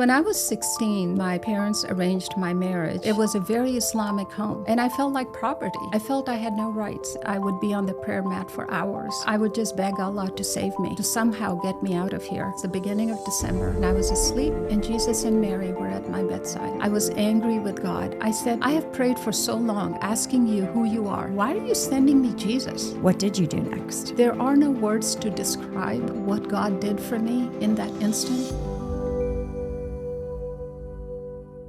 When I was 16, my parents arranged my marriage. It was a very Islamic home, and I felt like property. I felt I had no rights. I would be on the prayer mat for hours. I would just beg Allah to save me, to somehow get me out of here. It's the beginning of December, and I was asleep, and Jesus and Mary were at my bedside. I was angry with God. I said, I have prayed for so long, asking you who you are. Why are you sending me Jesus? What did you do next? There are no words to describe what God did for me in that instant.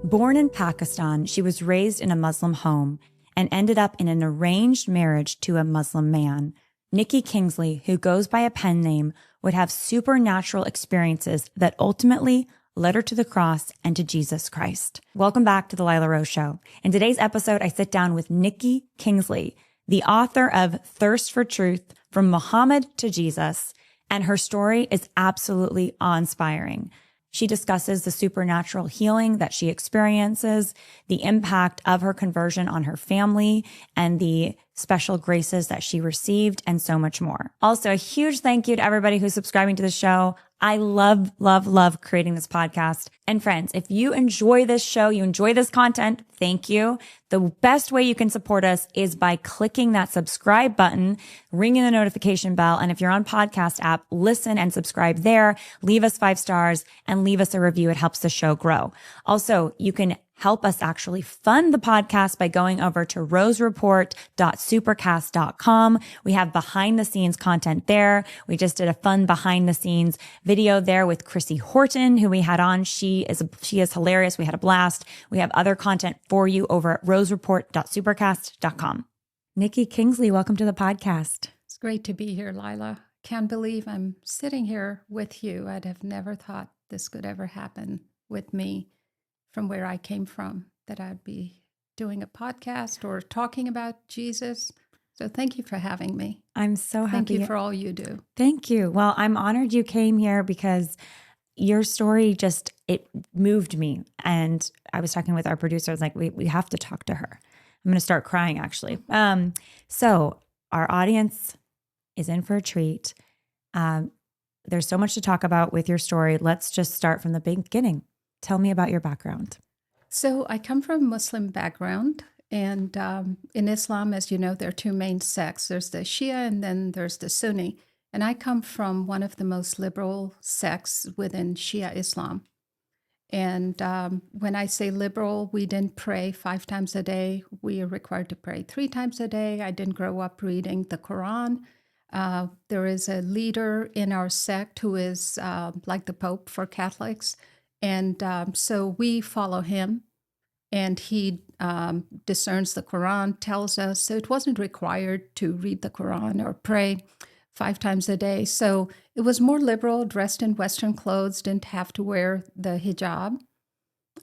Born in Pakistan, she was raised in a Muslim home and ended up in an arranged marriage to a Muslim man. Nikki Kingsley, who goes by a pen name, would have supernatural experiences that ultimately led her to the cross and to Jesus Christ. Welcome back to the Lila Rose Show. In today's episode, I sit down with Nikki Kingsley, the author of Thirst for Truth, From Muhammad to Jesus, and her story is absolutely awe-inspiring. She discusses the supernatural healing that she experiences, the impact of her conversion on her family, and the special graces that she received, and so much more. Also, a huge thank you to everybody who's subscribing to the show. I love, love, love creating this podcast. And friends, if you enjoy this show, you enjoy this content, thank you. The best way you can support us is by clicking that subscribe button, ringing the notification bell. And if you're on podcast app, listen and subscribe there, leave us 5 stars and leave us a review. It helps the show grow. Also, you can help us actually fund the podcast by going over to rosereport.supercast.com. We have behind the scenes content there. We just did a fun behind the scenes video there with Chrissy Horton, who we had on. She is hilarious. We had a blast. We have other content for you over at rosereport.supercast.com. Nikki Kingsley, welcome to the podcast. It's great to be here, Lila. Can't believe I'm sitting here with you. I'd have never thought this could ever happen with me from where I came from, that I'd be doing a podcast or talking about Jesus. So thank you for having me. I'm so happy. Thank you for all you do. Thank you. Well, I'm honored you came here because your story it moved me. And I was talking with our producer. I was like, we have to talk to her. I'm going to start crying, actually. So our audience is in for a treat. There's so much to talk about with your story. Let's just start from the beginning. Tell me about your background. So I come from a Muslim background. And in Islam, as you know, there are 2 main sects. There's the Shia and then there's the Sunni. And I come from one of the most liberal sects within Shia Islam. And when I say liberal, we didn't pray 5 times a day. We are required to pray 3 times a day. I didn't grow up reading the Quran. There is a leader in our sect who is like the Pope for Catholics. And so we follow him, and he discerns the Quran, tells us. So it wasn't required to read the Quran or pray 5 times a day. So it was more liberal, dressed in Western clothes, didn't have to wear the hijab.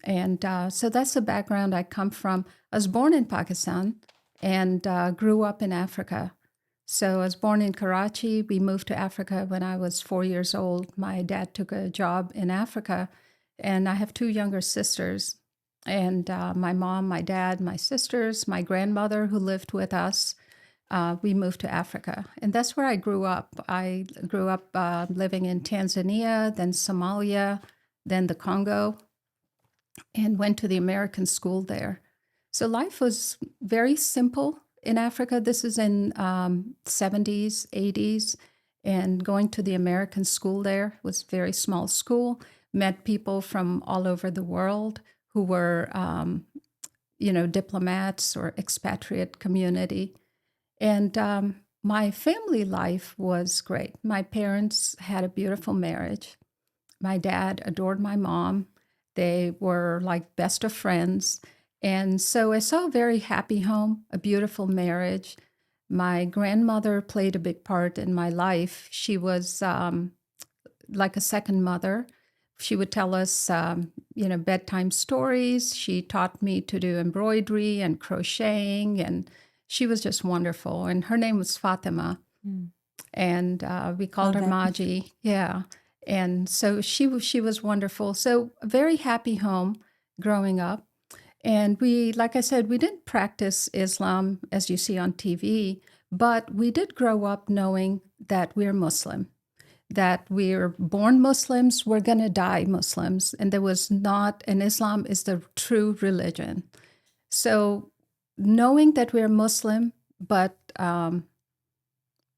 And so that's the background I come from. I was born in Pakistan and grew up in Africa. So I was born in Karachi. We moved to Africa when I was 4 years old. My dad took a job in Africa. And I have 2 younger sisters, and my mom, my dad, my sisters, my grandmother who lived with us, we moved to Africa. And that's where I grew up. I grew up living in Tanzania, then Somalia, then the Congo, and went to the American school there. So life was very simple in Africa. This is in 70s, 80s, and going to the American school there was a very small school. Met people from all over the world who were, diplomats or expatriate community. And my family life was great. My parents had a beautiful marriage. My dad adored my mom. They were like best of friends. And so I saw a very happy home, a beautiful marriage. My grandmother played a big part in my life. She was like a second mother. She would tell us, bedtime stories. She taught me to do embroidery and crocheting, and she was just wonderful. And her name was Fatima, and we called her Maji. Yeah, and so she was wonderful. So a very happy home growing up. And we, like I said, we didn't practice Islam as you see on TV, but we did grow up knowing that we're Muslim. that we're born Muslims, we're going to die Muslims. And there was not, and Islam is the true religion. So knowing that we're Muslim, but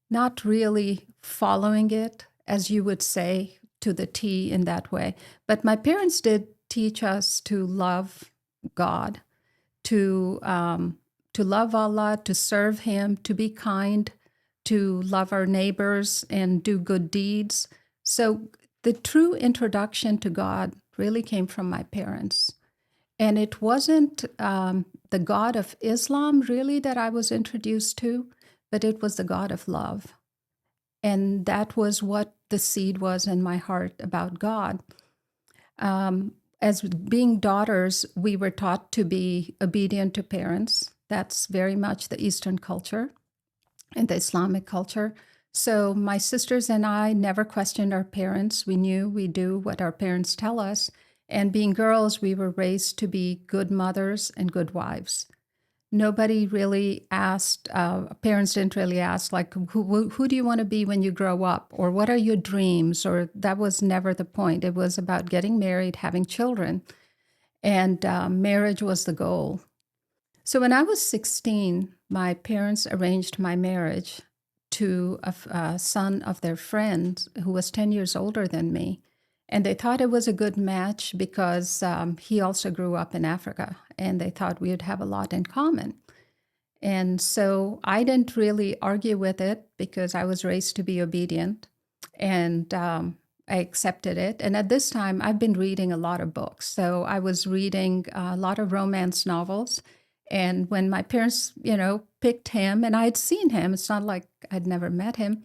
not really following it, as you would say, to the T in that way. But my parents did teach us to love God, to love Allah, to serve Him, to be kind, to love our neighbors and do good deeds. So the true introduction to God really came from my parents. And it wasn't the God of Islam really that I was introduced to, but it was the God of love. And that was what the seed was in my heart about God. As being daughters, we were taught to be obedient to parents. That's very much the Eastern culture and the Islamic culture. So my sisters and I never questioned our parents. We knew we do what our parents tell us. And being girls, we were raised to be good mothers and good wives. Nobody really asked, parents didn't really ask, like, who do you want to be when you grow up? Or what are your dreams? Or that was never the point. It was about getting married, having children. And marriage was the goal. So when I was 16, my parents arranged my marriage to a son of their friend who was 10 years older than me. And they thought it was a good match because he also grew up in Africa, and they thought we would have a lot in common. And so I didn't really argue with it because I was raised to be obedient, and I accepted it. And at this time, I've been reading a lot of books. So I was reading a lot of romance novels. And when my parents, picked him, and I had seen him, it's not like I'd never met him,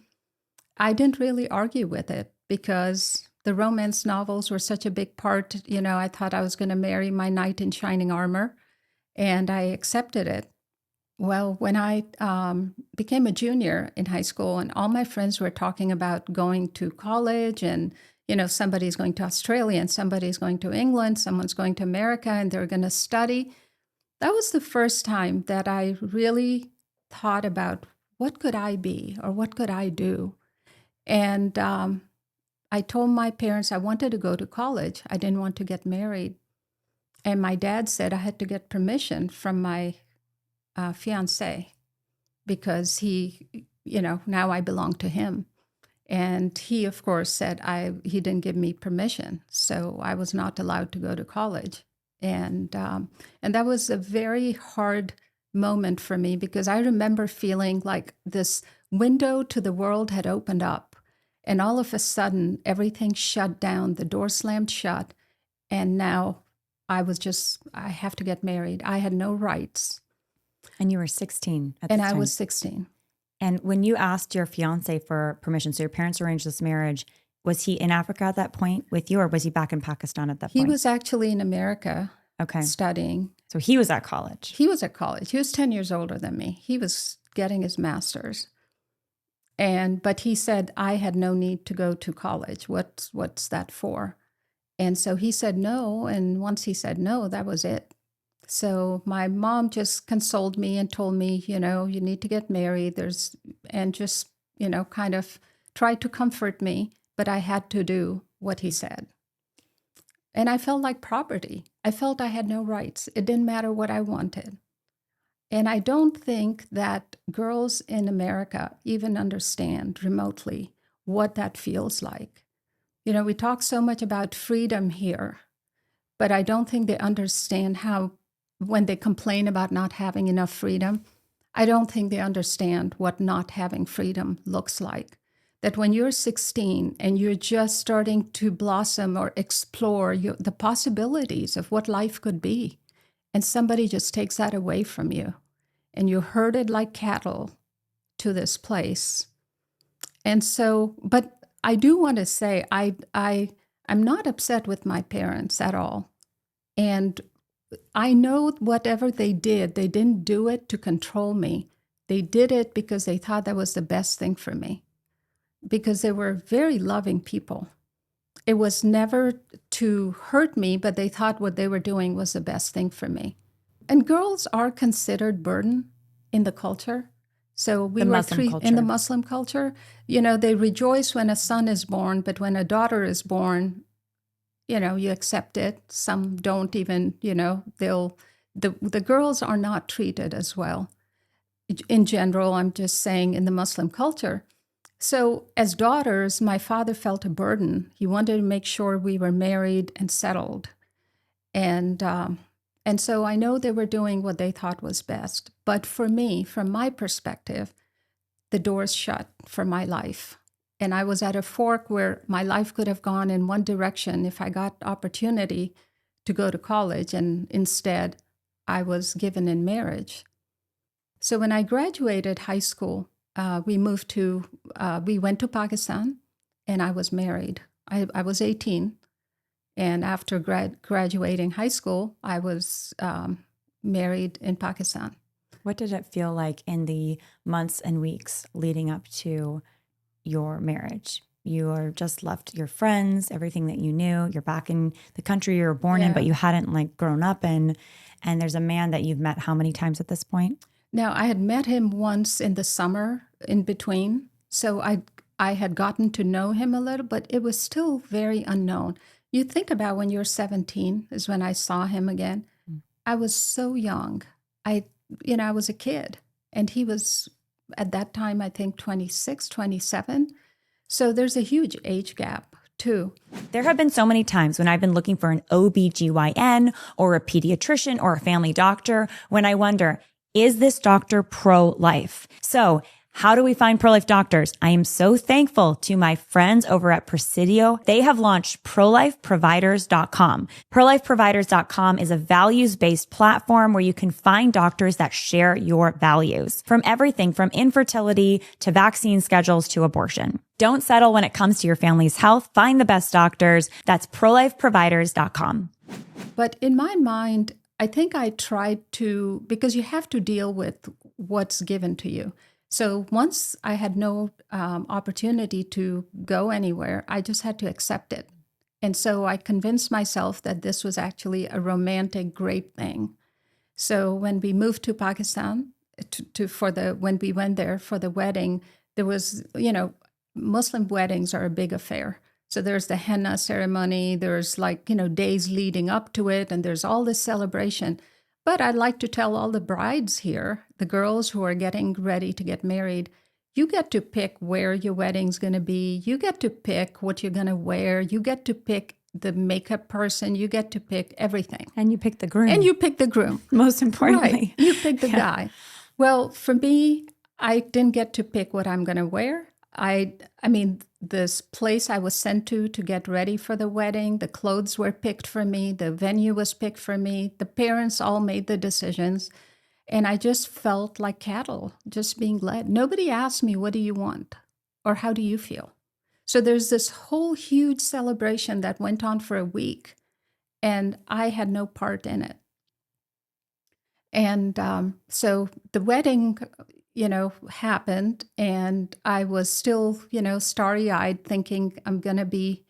I didn't really argue with it because the romance novels were such a big part. I thought I was going to marry my knight in shining armor, and I accepted it. Well, when I became a junior in high school, and all my friends were talking about going to college, and somebody's going to Australia, and somebody's going to England, someone's going to America, and they're going to study. That was the first time that I really thought about what could I be or what could I do. And I told my parents I wanted to go to college. I didn't want to get married. And my dad said I had to get permission from my fiance because he, now I belong to him. And he, of course, said he didn't give me permission. So I was not allowed to go to college. And that was a very hard moment for me because I remember feeling like this window to the world had opened up. And all of a sudden, everything shut down, the door slammed shut. And now I have to get married. I had no rights. And you were 16 at And this I time. was 16. And when you asked your fiance for permission, so your parents arranged this marriage, was he in Africa at that point with you, or was he back in Pakistan at that point? He was actually in America studying. So he was at college. He was at college. He was 10 years older than me. He was getting his master's. But he said, I had no need to go to college. What's that for? And so he said no. And once he said no, that was it. So my mom just consoled me and told me, you need to get married. And just, kind of tried to comfort me. But I had to do what he said. And I felt like property. I felt I had no rights. It didn't matter what I wanted. And I don't think that girls in America even understand remotely what that feels like. We talk so much about freedom here, but I don't think they understand how, when they complain about not having enough freedom, I don't think they understand what not having freedom looks like. That when you're 16 and you're just starting to blossom or explore the possibilities of what life could be, and somebody just takes that away from you, and you're herded like cattle to this place. And so, but I do want to say, I'm not upset with my parents at all. And I know whatever they did, they didn't do it to control me. They did it because they thought that was the best thing for me, because they were very loving people. It was never to hurt me, but they thought what they were doing was the best thing for me. And girls are considered burden in the culture. So we The were Muslim three in the culture. Muslim culture. They rejoice when a son is born, but when a daughter is born, you accept it. Some don't even, the girls are not treated as well. In general, I'm just saying in the Muslim culture. So as daughters, my father felt a burden. He wanted to make sure we were married and settled. And and so I know they were doing what they thought was best. But for me, from my perspective, the doors shut for my life. And I was at a fork where my life could have gone in one direction if I got opportunity to go to college, and instead I was given in marriage. So when I graduated high school, we went to Pakistan, and I was married. I was 18, and after graduating high school, I was married in Pakistan. What did it feel like in the months and weeks leading up to your marriage? You are just left your friends, everything that you knew. You're back in the country you were born in, but you hadn't grown up in. And there's a man that you've met how many times at this point? Now, I had met him once in the summer in between. So I had gotten to know him a little, but it was still very unknown. You think about when you're 17 is when I saw him again. I was so young. I was a kid, and he was at that time, I think 26, 27. So there's a huge age gap too. There have been so many times when I've been looking for an OBGYN or a pediatrician or a family doctor when I wonder, is this doctor pro-life? So how do we find pro-life doctors? I am so thankful to my friends over at Presidio. They have launched prolifeproviders.com. Prolifeproviders.com is a values-based platform where you can find doctors that share your values, from everything from infertility to vaccine schedules to abortion. Don't settle when it comes to your family's health. Find the best doctors. That's prolifeproviders.com. But in my mind, I think I tried to, because you have to deal with what's given to you. So once I had no opportunity to go anywhere, I just had to accept it. And so I convinced myself that this was actually a romantic, great thing. So when we moved to Pakistan, when we went there for the wedding, there was, Muslim weddings are a big affair. So there's the henna ceremony, there's days leading up to it, and there's all this celebration. But I'd like to tell all the brides here, the girls who are getting ready to get married, you get to pick where your wedding's going to be. You get to pick what you're going to wear. You get to pick the makeup person. You get to pick everything. And you pick the groom. Most importantly. Right. You pick the guy. Well, for me, I didn't get to pick what I'm going to wear. I mean, this place I was sent to get ready for the wedding, the clothes were picked for me, the venue was picked for me, the parents all made the decisions, and I just felt like cattle, just being led. Nobody asked me, what do you want? Or how do you feel? So there's this whole huge celebration that went on for a week, and I had no part in it. And so the wedding happened, and I was still, starry-eyed thinking I'm going to be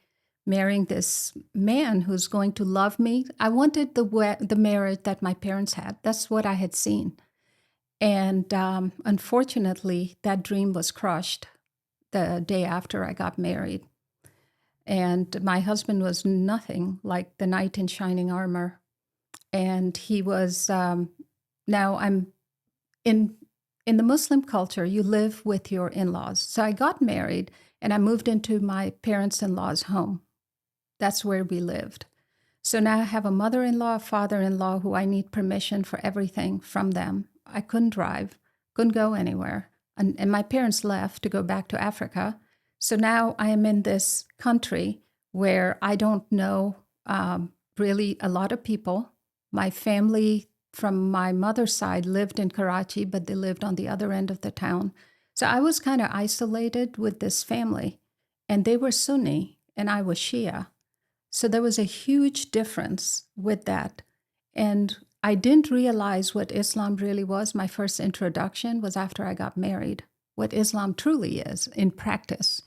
marrying this man who's going to love me. I wanted the marriage that my parents had. That's what I had seen. And unfortunately, that dream was crushed the day after I got married. And my husband was nothing like the knight in shining armor. And he was, now I'm in the Muslim culture, you live with your in-laws. So I got married and I moved into my parents-in-law's home. That's where we lived. So now I have a mother-in-law, a father-in-law who I need permission for everything from them. I couldn't drive, couldn't go anywhere. And my parents left to go back to Africa. So now I am in this country where I don't know really a lot of people. My family from my mother's side lived in Karachi, but they lived on the other end of the town. So I was kind of isolated with this family, and they were Sunni and I was Shia. So there was a huge difference with that. And I didn't realize what Islam really was. My first introduction was after I got married, what Islam truly is in practice.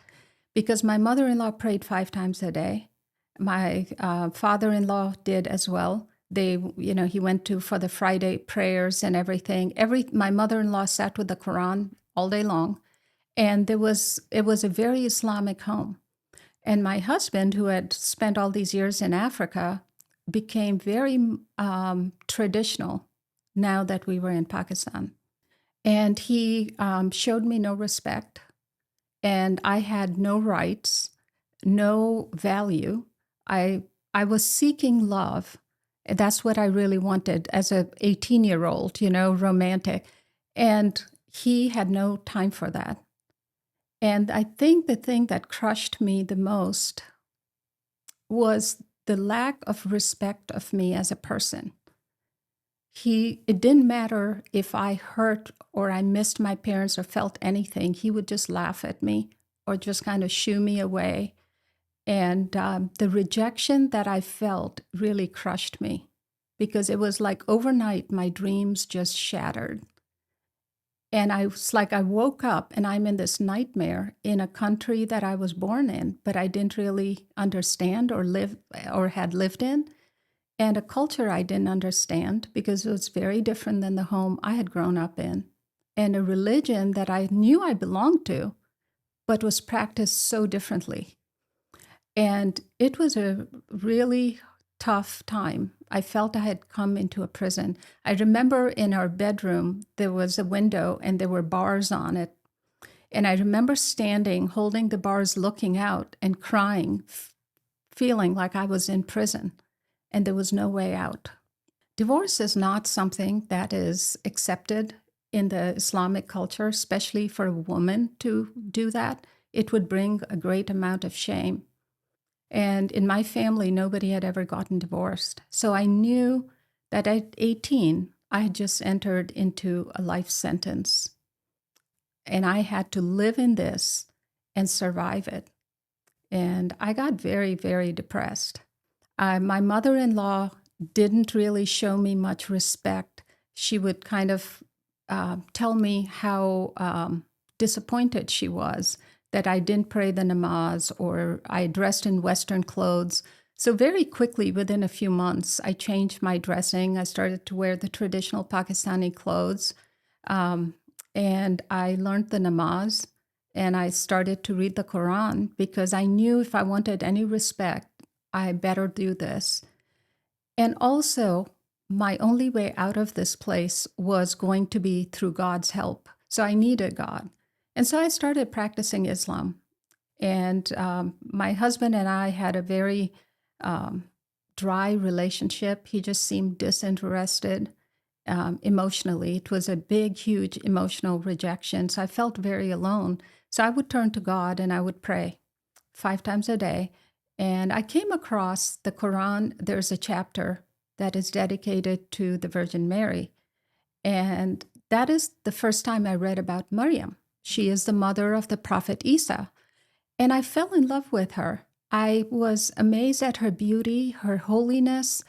Because my mother-in-law prayed 5 times a day. My father-in-law did as well. He went for the Friday prayers and everything. My mother-in-law sat with the Quran all day long. And it was a very Islamic home. And my husband, who had spent all these years in Africa, became very traditional now that we were in Pakistan. And he showed me no respect, and I had no rights, no value. I I was seeking love. That's what I really wanted as a 18-year-old, romantic. And he had no time for that. And I think the thing that crushed me the most was the lack of respect of me as a person. It didn't matter if I hurt or I missed my parents or felt anything. He would just laugh at me or just kind of shoo me away. And the rejection that I felt really crushed me because it was like overnight, my dreams just shattered. And I was like, I woke up and I'm in this nightmare in a country that I was born in, but I didn't really understand or live or had lived in, and a culture I didn't understand because it was very different than the home I had grown up in, and a religion that I knew I belonged to, but was practiced so differently. And it was a really tough time. I felt I had come into a prison. I remember in our bedroom, there was a window and there were bars on it. And I remember standing, holding the bars, looking out and crying, feeling like I was in prison and there was no way out. Divorce is not something that is accepted in the Islamic culture, especially for a woman to do that. It would bring a great amount of shame. And in my family, nobody had ever gotten divorced. So I knew that at 18, I had just entered into a life sentence. And I had to live in this and survive it. And I got very, very depressed. My mother in law didn't really show me much respect. She would kind of tell me how disappointed she was that I didn't pray the namaz or I dressed in Western clothes. So very quickly, within a few months, I changed my dressing. I started to wear the traditional Pakistani clothes. And I learned the namaz and I started to read the Quran because I knew if I wanted any respect, I better do this. And also, my only way out of this place was going to be through God's help. So I needed God. And so I started practicing Islam. And my husband and I had a very dry relationship. He just seemed disinterested emotionally. It was a big, huge emotional rejection. So I felt very alone. So I would turn to God and I would pray 5 times a day. And I came across the Quran. There's a chapter that is dedicated to the Virgin Mary. And that is the first time I read about Maryam. She is the mother of the Prophet Isa. And I fell in love with her. I was amazed at her beauty, her holiness,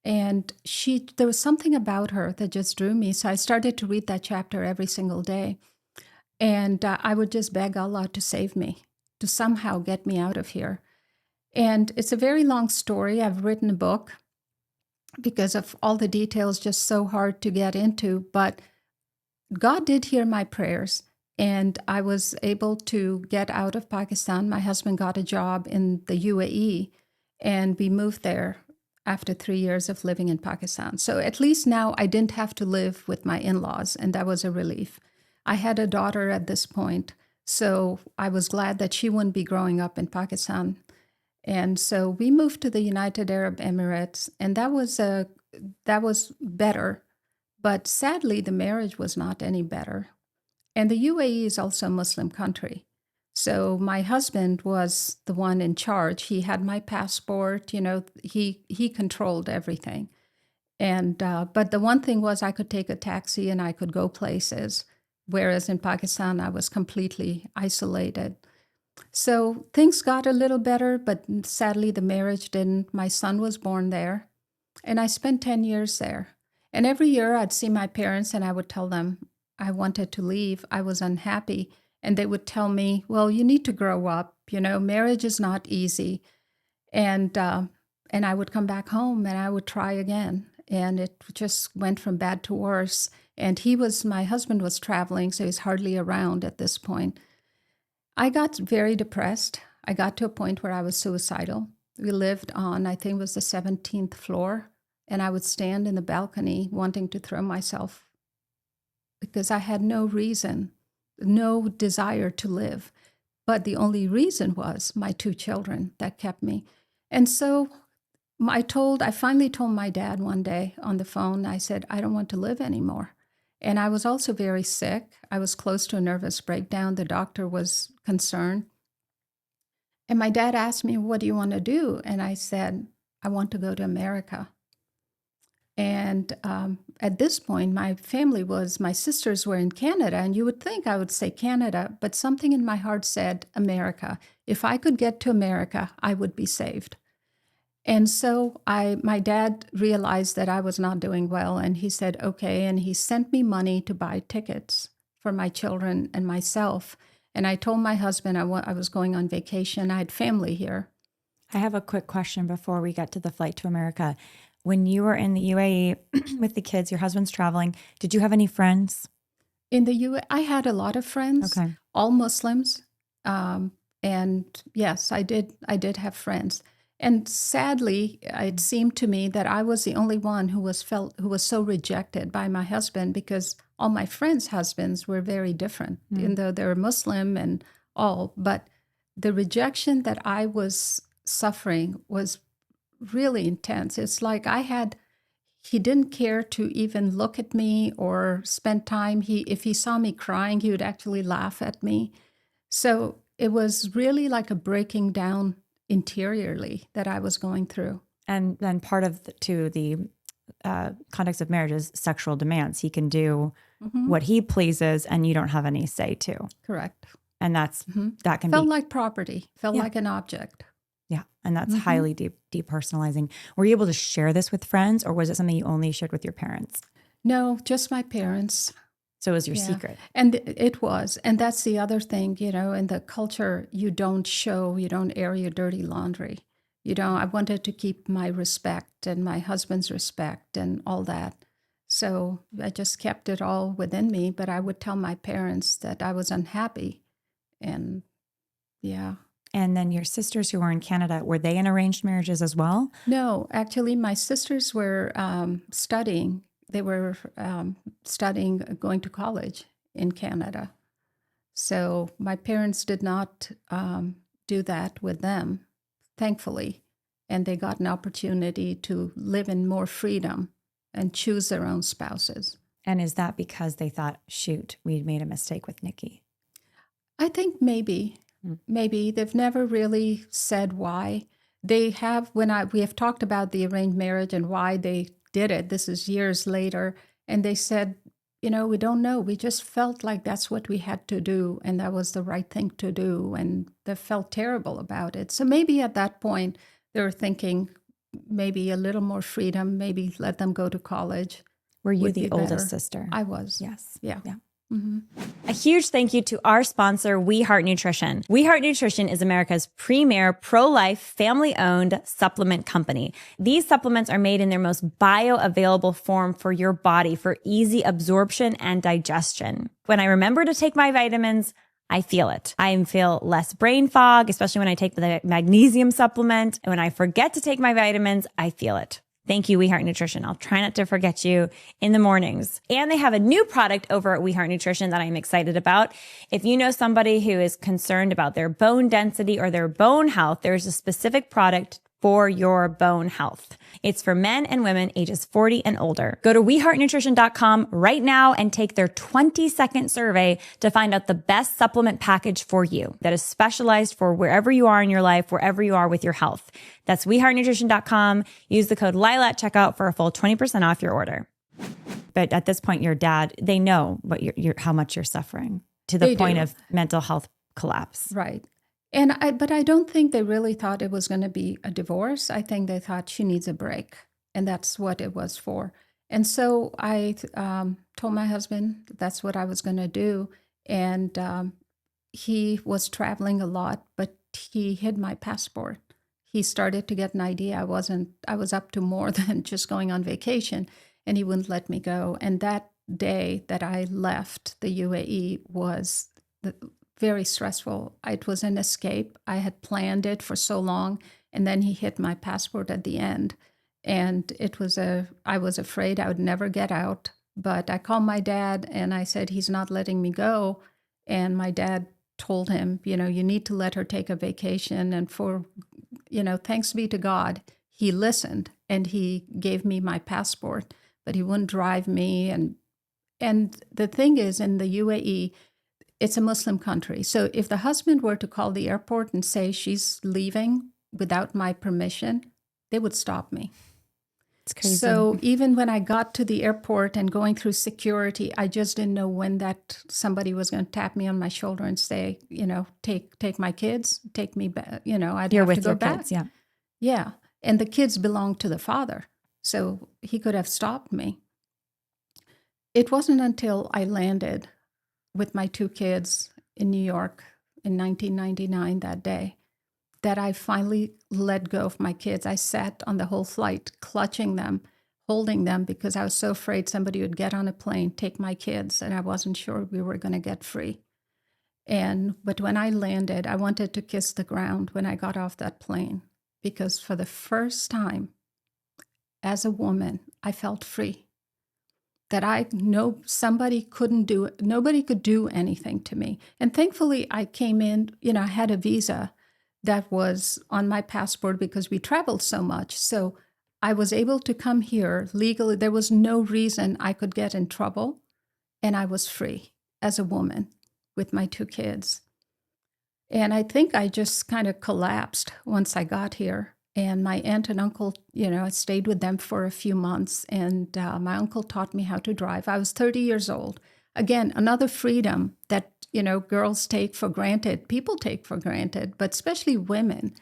and there was something about her that just drew me. So I started to read that chapter every single day. And I would just beg Allah to save me, to somehow get me out of here. And it's a very long story. I've written a book because of all the details, just so hard to get into. But God did hear my prayers, and I was able to get out of Pakistan. My husband got a job in the UAE, and we moved there after 3 years of living in Pakistan. So at least now I didn't have to live with my in-laws, and that was a relief. I had a daughter at this point, so I was glad that she wouldn't be growing up in Pakistan. And so we moved to the United Arab Emirates, and that was better. But sadly, the marriage was not any better. And the UAE is also a Muslim country. So my husband was the one in charge. He had my passport, he controlled everything. And but the one thing was I could take a taxi and I could go places, whereas in Pakistan I was completely isolated. So things got a little better, but sadly the marriage didn't. My son was born there, and I spent 10 years there. And every year I'd see my parents and I would tell them I wanted to leave. I was unhappy. And they would tell me, well, you need to grow up. Marriage is not easy. And I would come back home and I would try again. and it just went from bad to worse. And my husband was traveling, so he's hardly around at this point. I got very depressed. I got to a point where I was suicidal. We lived on, I think it was the 17th floor, and I would stand in the balcony wanting to throw myself because I had no reason, no desire to live. But the only reason was my 2 children that kept me. And so I finally told my dad one day on the phone, I said, I don't want to live anymore. And I was also very sick. I was close to a nervous breakdown. The doctor was concerned. And my dad asked me, what do you want to do? And I said, I want to go to America. And at this point, my sisters were in Canada, and you would think I would say Canada, but something in my heart said America. If I could get to America, I would be saved. And so my dad realized that I was not doing well, and he said, okay, and he sent me money to buy tickets for my children and myself. And I told my husband I was going on vacation. I had family here. I have a quick question before we get to the flight to America. When you were in the UAE with the kids, your husband's traveling, did you have any friends? In the UAE, I had a lot of friends, Okay. all Muslims. And yes, I did have friends. And sadly, it seemed to me that I was the only one who was so rejected by my husband, because all my friends' husbands were very different, even though they were Muslim and all. But the rejection that I was suffering was really intense. It's like he didn't care to even look at me or spend time. If he saw me crying, he would actually laugh at me. So it was really like a breaking down interiorly that I was going through. And then part of the context of marriage is sexual demands. He can do what he pleases, and you don't have any say to. Correct. And that can Felt be like property, felt like an object. Yeah. And that's highly depersonalizing. Were you able to share this with friends, or was it something you only shared with your parents? No, just my parents. So it was your secret. And it was. And that's the other thing, in the culture, you don't air your dirty laundry. I wanted to keep my respect and my husband's respect and all that. So I just kept it all within me, but I would tell my parents that I was unhappy. And yeah. And then your sisters who were in Canada, were they in arranged marriages as well? No, actually, my sisters were studying. They were studying, going to college in Canada. So my parents did not do that with them, thankfully. And they got an opportunity to live in more freedom and choose their own spouses. And is that because they thought, shoot, we made a mistake with Nikki? I think maybe they've never really said why. They have, we have talked about the arranged marriage and why they did it. This is years later. And they said, we don't know. We just felt like that's what we had to do. And that was the right thing to do. And they felt terrible about it. So maybe at that point, they were thinking maybe a little more freedom, maybe let them go to college. Were you the oldest sister? I was. Yes. Yeah. A huge thank you to our sponsor, We Heart Nutrition. We Heart Nutrition is America's premier pro-life, family-owned supplement company. These supplements are made in their most bioavailable form for your body for easy absorption and digestion. When I remember to take my vitamins, I feel it. I feel less brain fog, especially when I take the magnesium supplement. And when I forget to take my vitamins, I feel it. Thank you, We Heart Nutrition. I'll try not to forget you in the mornings. And they have a new product over at We Heart Nutrition that I'm excited about. If you know somebody who is concerned about their bone density or their bone health, there's a specific product for your bone health. It's for men and women ages 40 and older. Go to weheartnutrition.com right now and take their 20-second survey to find out the best supplement package for you that is specialized for wherever you are in your life, wherever you are with your health. That's weheartnutrition.com. Use the code Lila at checkout for a full 20% off your order. But at this point, your dad, they know what how much you're suffering to the point of mental health collapse. Right. But I don't think they really thought it was going to be a divorce. I think they thought she needs a break, and that's what it was for. And so I told my husband that's what I was going to do. And he was traveling a lot, but he hid my passport. he started to get an idea I was up to more than just going on vacation, and he wouldn't let me go. And that day that I left the UAE was very stressful. It was an escape. I had planned it for so long, and then he hit my passport at the end. And I was afraid I would never get out. But I called my dad and I said, he's not letting me go. And my dad told him, you need to let her take a vacation. And thanks be to God, he listened and he gave me my passport, but he wouldn't drive me. And the thing is, in the UAE, it's a Muslim country. So if the husband were to call the airport and say she's leaving without my permission, they would stop me. It's crazy. So even when I got to the airport and going through security, I just didn't know when that somebody was going to tap me on my shoulder and say, take my kids, take me back. I'd You're have with to go your back. kids, yeah. Yeah. And the kids belong to the father. So he could have stopped me. It wasn't until I landed with my 2 kids in New York in 1999 that day that I finally let go of my kids. I sat on the whole flight, clutching them, holding them, because I was so afraid somebody would get on a plane, take my kids, and I wasn't sure we were going to get free. But when I landed, I wanted to kiss the ground when I got off that plane, because for the first time as a woman, I felt free. That I know nobody could do anything to me. And thankfully, I came in, I had a visa that was on my passport because we traveled so much. So I was able to come here legally. There was no reason I could get in trouble. And I was free as a woman with my 2 kids. And I think I just kind of collapsed once I got here. And my aunt and uncle, I stayed with them for a few months. And my uncle taught me how to drive. I was 30 years old. Again, another freedom that, girls take for granted, people take for granted, but especially women,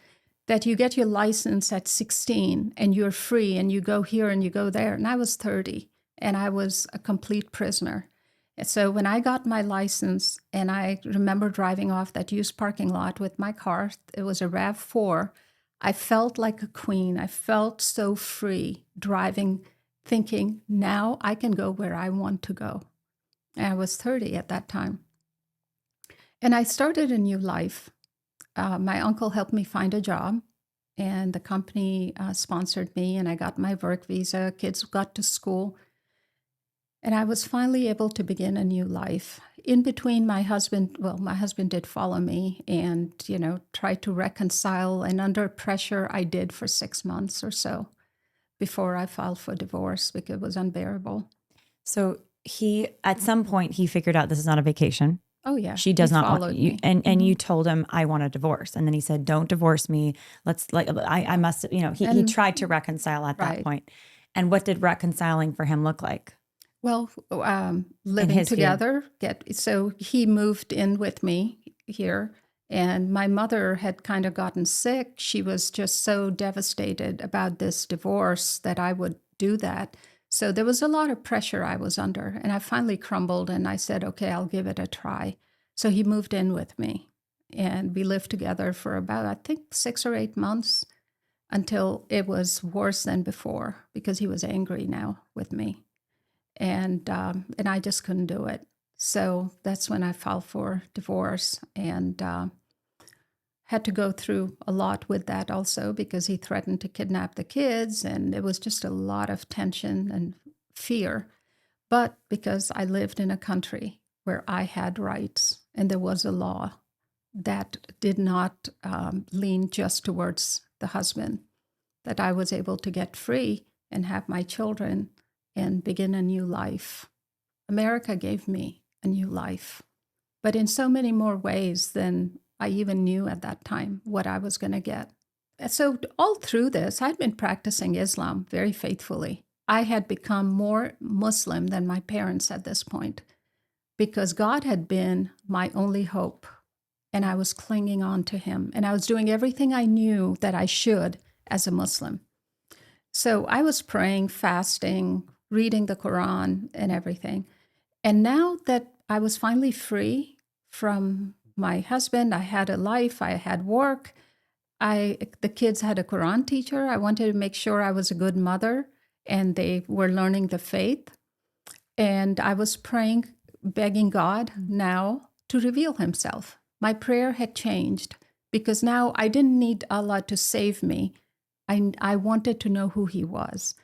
that you get your license at 16 and you're free and you go here and you go there. And I was 30 and I was a complete prisoner. And so when I got my license, and I remember driving off that used parking lot with my car, it was a RAV4. I felt like a queen. I felt so free driving, thinking, now I can go where I want to go. And I was 30 at that time. And I started a new life. My uncle helped me find a job, and the company sponsored me, and I got my work visa. Kids got to school. And I was finally able to begin a new life. In between, my husband did follow me and, tried to reconcile. And under pressure, I did for 6 months or so before I filed for divorce because it was unbearable. So at some point, he figured out this is not a vacation. Oh, yeah. She does He not want followed you. me. And you told him, I want a divorce. And then he said, don't divorce me. I must, he tried to reconcile at that point. And what did reconciling for him look like? Well, living together. So he moved in with me here, and my mother had kind of gotten sick. She was just so devastated about this divorce that I would do that. So there was a lot of pressure I was under, and I finally crumbled, and I said, okay, I'll give it a try. So he moved in with me, and we lived together for about, I think, 6 or 8 months until it was worse than before because he was angry now with me. And I just couldn't do it. So that's when I filed for divorce and had to go through a lot with that also because he threatened to kidnap the kids. And it was just a lot of tension and fear. But because I lived in a country where I had rights and there was a law that did not lean just towards the husband, that I was able to get free and have my children and begin a new life. America gave me a new life, but in so many more ways than I even knew at that time what I was going to get. So all through this, I'd been practicing Islam very faithfully. I had become more Muslim than my parents at this point because God had been my only hope, and I was clinging on to him, and I was doing everything I knew that I should as a Muslim. So I was praying, fasting, reading the Quran and everything. And now that I was finally free from my husband, I had a life, I had work, The kids had a Quran teacher. I wanted to make sure I was a good mother and they were learning the faith. And I was praying, begging God now to reveal himself. My prayer had changed because now I didn't need Allah to save me. I wanted to know who he was.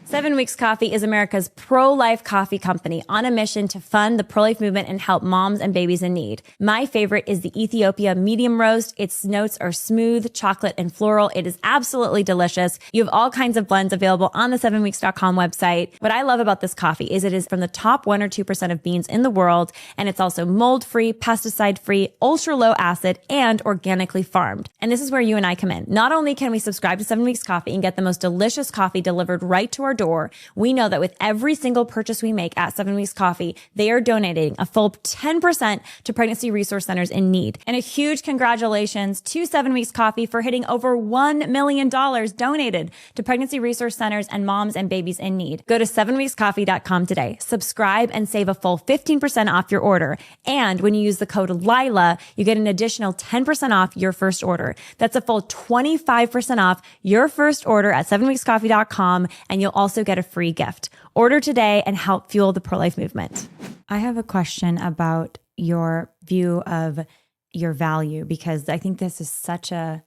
7 Weeks Coffee is America's pro-life coffee company on a mission to fund the pro-life movement and help moms and babies in need. My favorite is the Ethiopia medium roast. Its notes are smooth, chocolate, and floral. It is absolutely delicious. You have all kinds of blends available on the 7weeks.com website. What I love about this coffee is it is from the top 1 or 2% of beans in the world, and it's also mold-free, pesticide-free, ultra-low acid, and organically farmed. And this is where you and I come in. Not only can we subscribe to 7 Weeks Coffee and get the most delicious coffee delivered right to our door, we know that with every single purchase we make at 7 Weeks Coffee, they are donating a full 10% to pregnancy resource centers in need. And a huge congratulations to 7 Weeks Coffee for hitting over $1 million donated to pregnancy resource centers and moms and babies in need. Go to 7weekscoffee.com today. Subscribe and save a full 15% off your order. And when you use the code Lila, you get an additional 10% off your first order. That's a full 25% off your first order at 7weekscoffee.com, and you'll also get a free gift. Order today and help fuel the pro-life movement. I have a question about your view of your value, because I think this is such a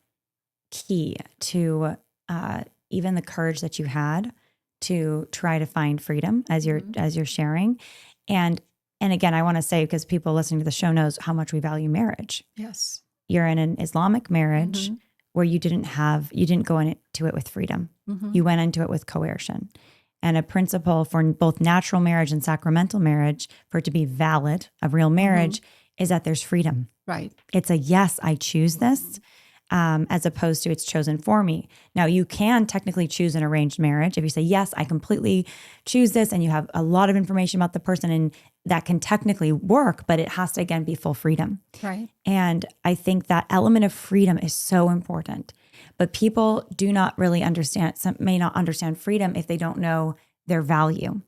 key to even the courage that you had to try to find freedom as you're sharing. And again, I want to say, because people listening to the show knows how much we value marriage. Yes. You're in an Islamic marriage where you didn't go into it with freedom. You went into it with coercion. And a principle for both natural marriage and sacramental marriage, for it to be valid, a real marriage, is that there's freedom. Right. It's a yes, I choose this, as opposed to it's chosen for me. Now, you can technically choose an arranged marriage if you say, yes, I completely choose this, and you have a lot of information about the person, and that can technically work, but it has to, again, be full freedom. Right. And I think that element of freedom is so important. But people do not really understand, some may not understand freedom if they don't know their value.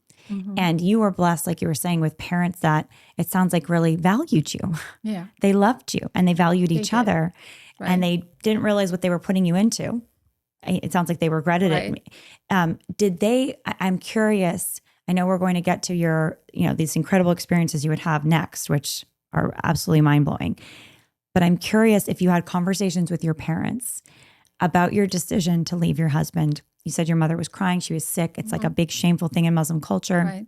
And you were blessed, like you were saying, with parents that it sounds like really valued you. Yeah. They loved you and they valued each did. other. Right. And they didn't realize what they were putting you into. It sounds like they regretted it. I'm curious, I know we're going to get to your, these incredible experiences you would have next, which are absolutely mind-blowing. But I'm curious if you had conversations with your parents about your decision to leave your husband. You said your mother was crying, she was sick. It's like a big shameful thing in Muslim culture. Right.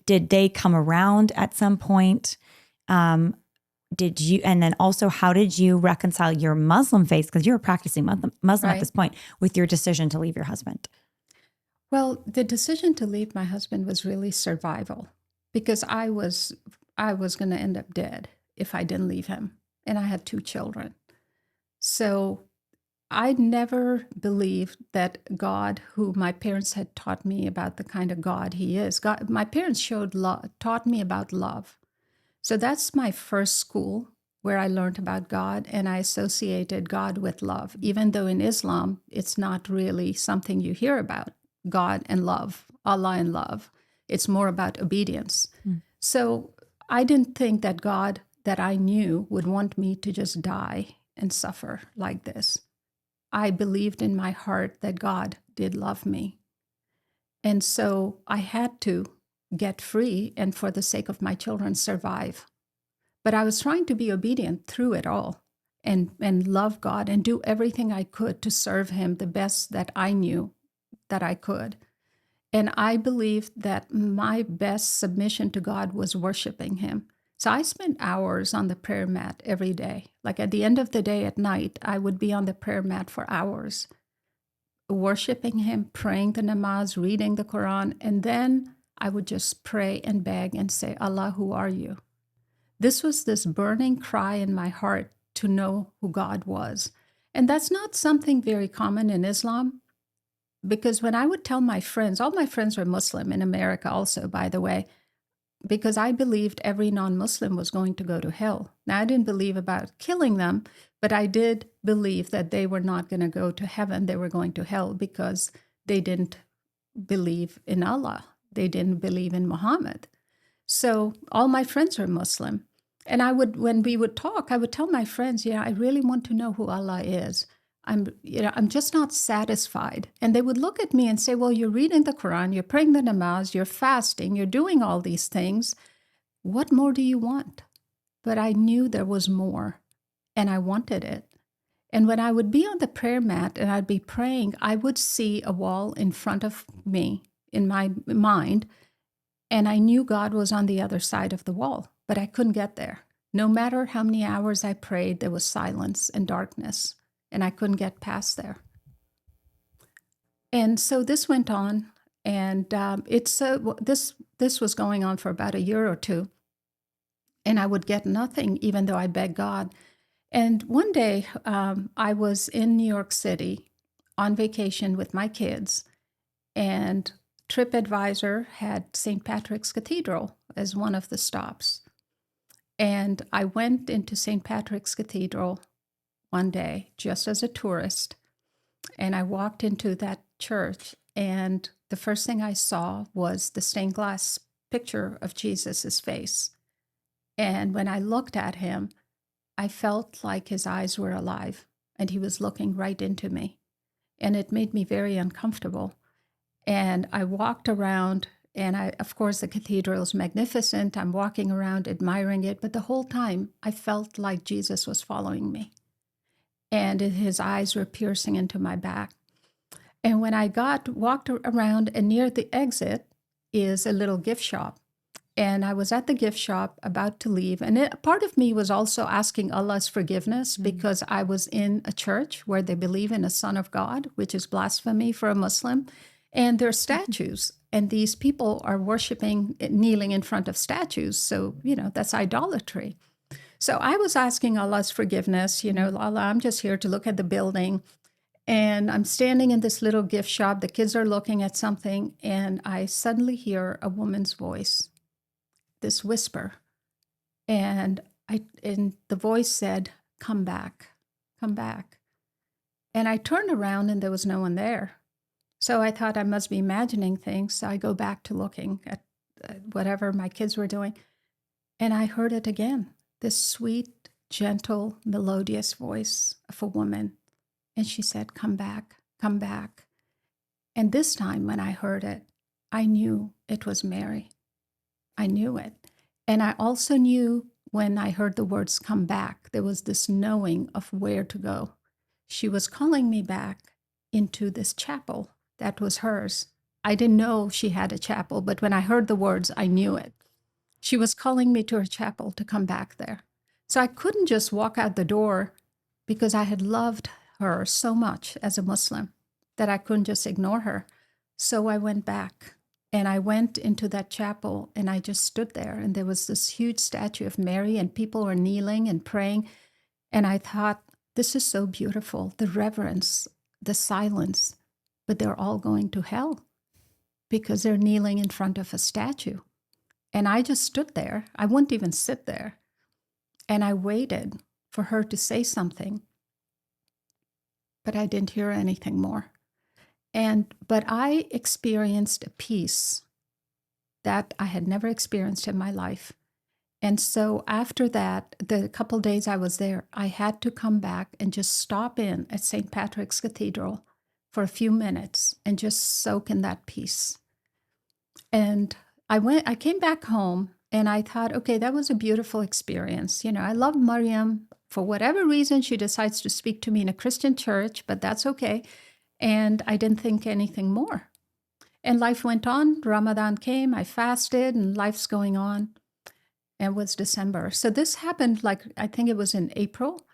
Did they come around at some point? And then also, how did you reconcile your Muslim faith, because you were practicing Muslim at this point, with your decision to leave your husband? Well, the decision to leave my husband was really survival, because I was going to end up dead if I didn't leave him. And I had 2 children. So I never believed that God, who my parents had taught me about the kind of God he is, my parents taught me about love. So that's my first school where I learned about God, and I associated God with love, even though in Islam, it's not really something you hear about, God and love, Allah and love. It's more about obedience. So I didn't think that God that I knew would want me to just die and suffer like this. I believed in my heart that God did love me. And so I had to get free and, for the sake of my children, survive. But I was trying to be obedient through it all and love God and do everything I could to serve him the best that I knew that I could. And I believed that my best submission to God was worshiping him. So I spent hours on the prayer mat every day. Like at the end of the day at night, I would be on the prayer mat for hours, worshiping him, praying the namaz, reading the Quran, and then I would just pray and beg and say, Allah, who are you? This was this burning cry in my heart to know who God was. And that's not something very common in Islam, because when I would tell my friends, all my friends were Muslim in America also, by the way, because I believed every non-Muslim was going to go to hell. Now, I didn't believe about killing them, but I did believe that they were not going to go to heaven. They were going to hell because they didn't believe in Allah. They didn't believe in Muhammad. So all my friends were Muslim. And I would, when we would talk, I would tell my friends, yeah, I really want to know who Allah is. I'm just not satisfied. And they would look at me and say, well, you're reading the Quran, you're praying the namaz, you're fasting, you're doing all these things. What more do you want? But I knew there was more, and I wanted it. And when I would be on the prayer mat and I'd be praying, I would see a wall in front of me in my mind, and I knew God was on the other side of the wall, but I couldn't get there. No matter how many hours I prayed, there was silence and darkness, and I couldn't get past there. And so this went on, and this was going on for about a year or two, and I would get nothing, even though I begged God. And one day, I was in New York City on vacation with my kids, and TripAdvisor had St. Patrick's Cathedral as one of the stops. And I went into St. Patrick's Cathedral one day just as a tourist, and I walked into that church, and the first thing I saw was the stained glass picture of Jesus's face. And when I looked at him, I felt like his eyes were alive, and he was looking right into me. And it made me very uncomfortable. And I walked around, and of course, the cathedral is magnificent. I'm walking around admiring it, but the whole time I felt like Jesus was following me, and his eyes were piercing into my back. And when I walked around, and near the exit is a little gift shop. And I was at the gift shop about to leave. And part of me was also asking Allah's forgiveness because I was in a church where they believe in a son of God, which is blasphemy for a Muslim. And there are statues. And these people are worshiping, kneeling in front of statues. So, that's idolatry. So I was asking Allah's forgiveness. Allah, I'm just here to look at the building. And I'm standing in this little gift shop. The kids are looking at something. And I suddenly hear a woman's voice, this whisper, and the voice said, come back, come back. And I turned around and there was no one there. So I thought I must be imagining things. So I go back to looking at whatever my kids were doing. And I heard it again, this sweet, gentle, melodious voice of a woman. And she said, come back, come back. And this time when I heard it, I knew it was Mary. I knew it. And I also knew when I heard the words come back, there was this knowing of where to go. She was calling me back into this chapel that was hers. I didn't know she had a chapel, but when I heard the words, I knew it. She was calling me to her chapel to come back there. So I couldn't just walk out the door because I had loved her so much as a Muslim that I couldn't just ignore her. So I went back. And I went into that chapel and I just stood there, and there was this huge statue of Mary and people were kneeling and praying. And I thought, this is so beautiful, the reverence, the silence, but they're all going to hell because they're kneeling in front of a statue. And I just stood there. I wouldn't even sit there. And I waited for her to say something, but I didn't hear anything more. But I experienced a peace that I had never experienced in my life. And so after that, the couple days I was there, I had to come back and just stop in at St. Patrick's Cathedral for a few minutes and just soak in that peace. And I came back home and I thought, okay, that was a beautiful experience. I love Maryam. For whatever reason, she decides to speak to me in a Christian church, but that's okay. And I didn't think anything more. And life went on. Ramadan came, I fasted, and life's going on. And it was December. So this happened I think it was in April,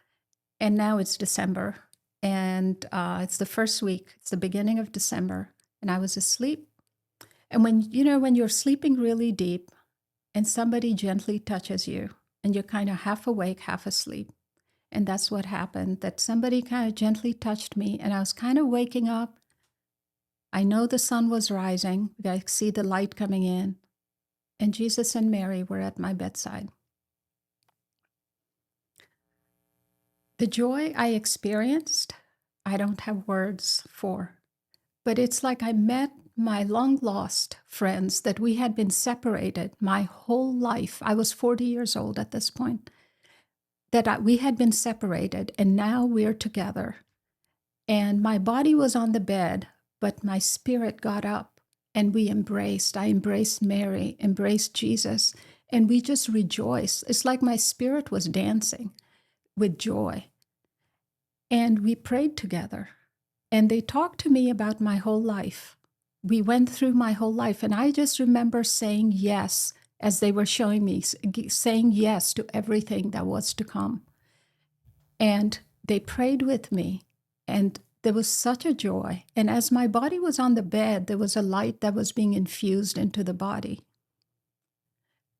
and now it's December. And it's the first week. It's the beginning of December. And I was asleep. And when you're sleeping really deep and somebody gently touches you and you're kind of half awake, half asleep, and that's what happened, that somebody kind of gently touched me and I was kind of waking up. I know the sun was rising. I could see the light coming in. And Jesus and Mary were at my bedside. The joy I experienced, I don't have words for. But it's like I met my long lost friends that we had been separated my whole life. I was 40 years old at this point, we had been separated, and now we're together. And my body was on the bed, but my spirit got up and we embraced. I embraced Mary, embraced Jesus, and we just rejoiced. It's like my spirit was dancing with joy. And we prayed together. And they talked to me about my whole life. We went through my whole life. And I just remember saying yes as they were showing me, saying yes to everything that was to come. And they prayed with me. And there was such a joy. And as my body was on the bed, there was a light that was being infused into the body.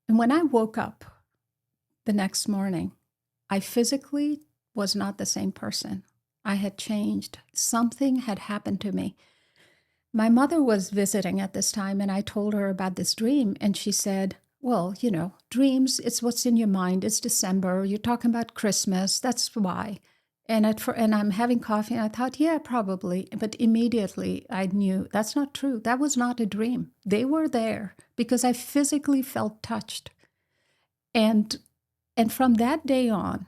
And when I woke up the next morning, I physically was not the same person. I had changed. Something had happened to me. My mother was visiting at this time, and I told her about this dream. And she said, well, dreams, it's what's in your mind. It's December. You're talking about Christmas. That's why. And I'm having coffee, and I thought, yeah, probably. But immediately I knew that's not true. That was not a dream. They were there because I physically felt touched. And from that day on,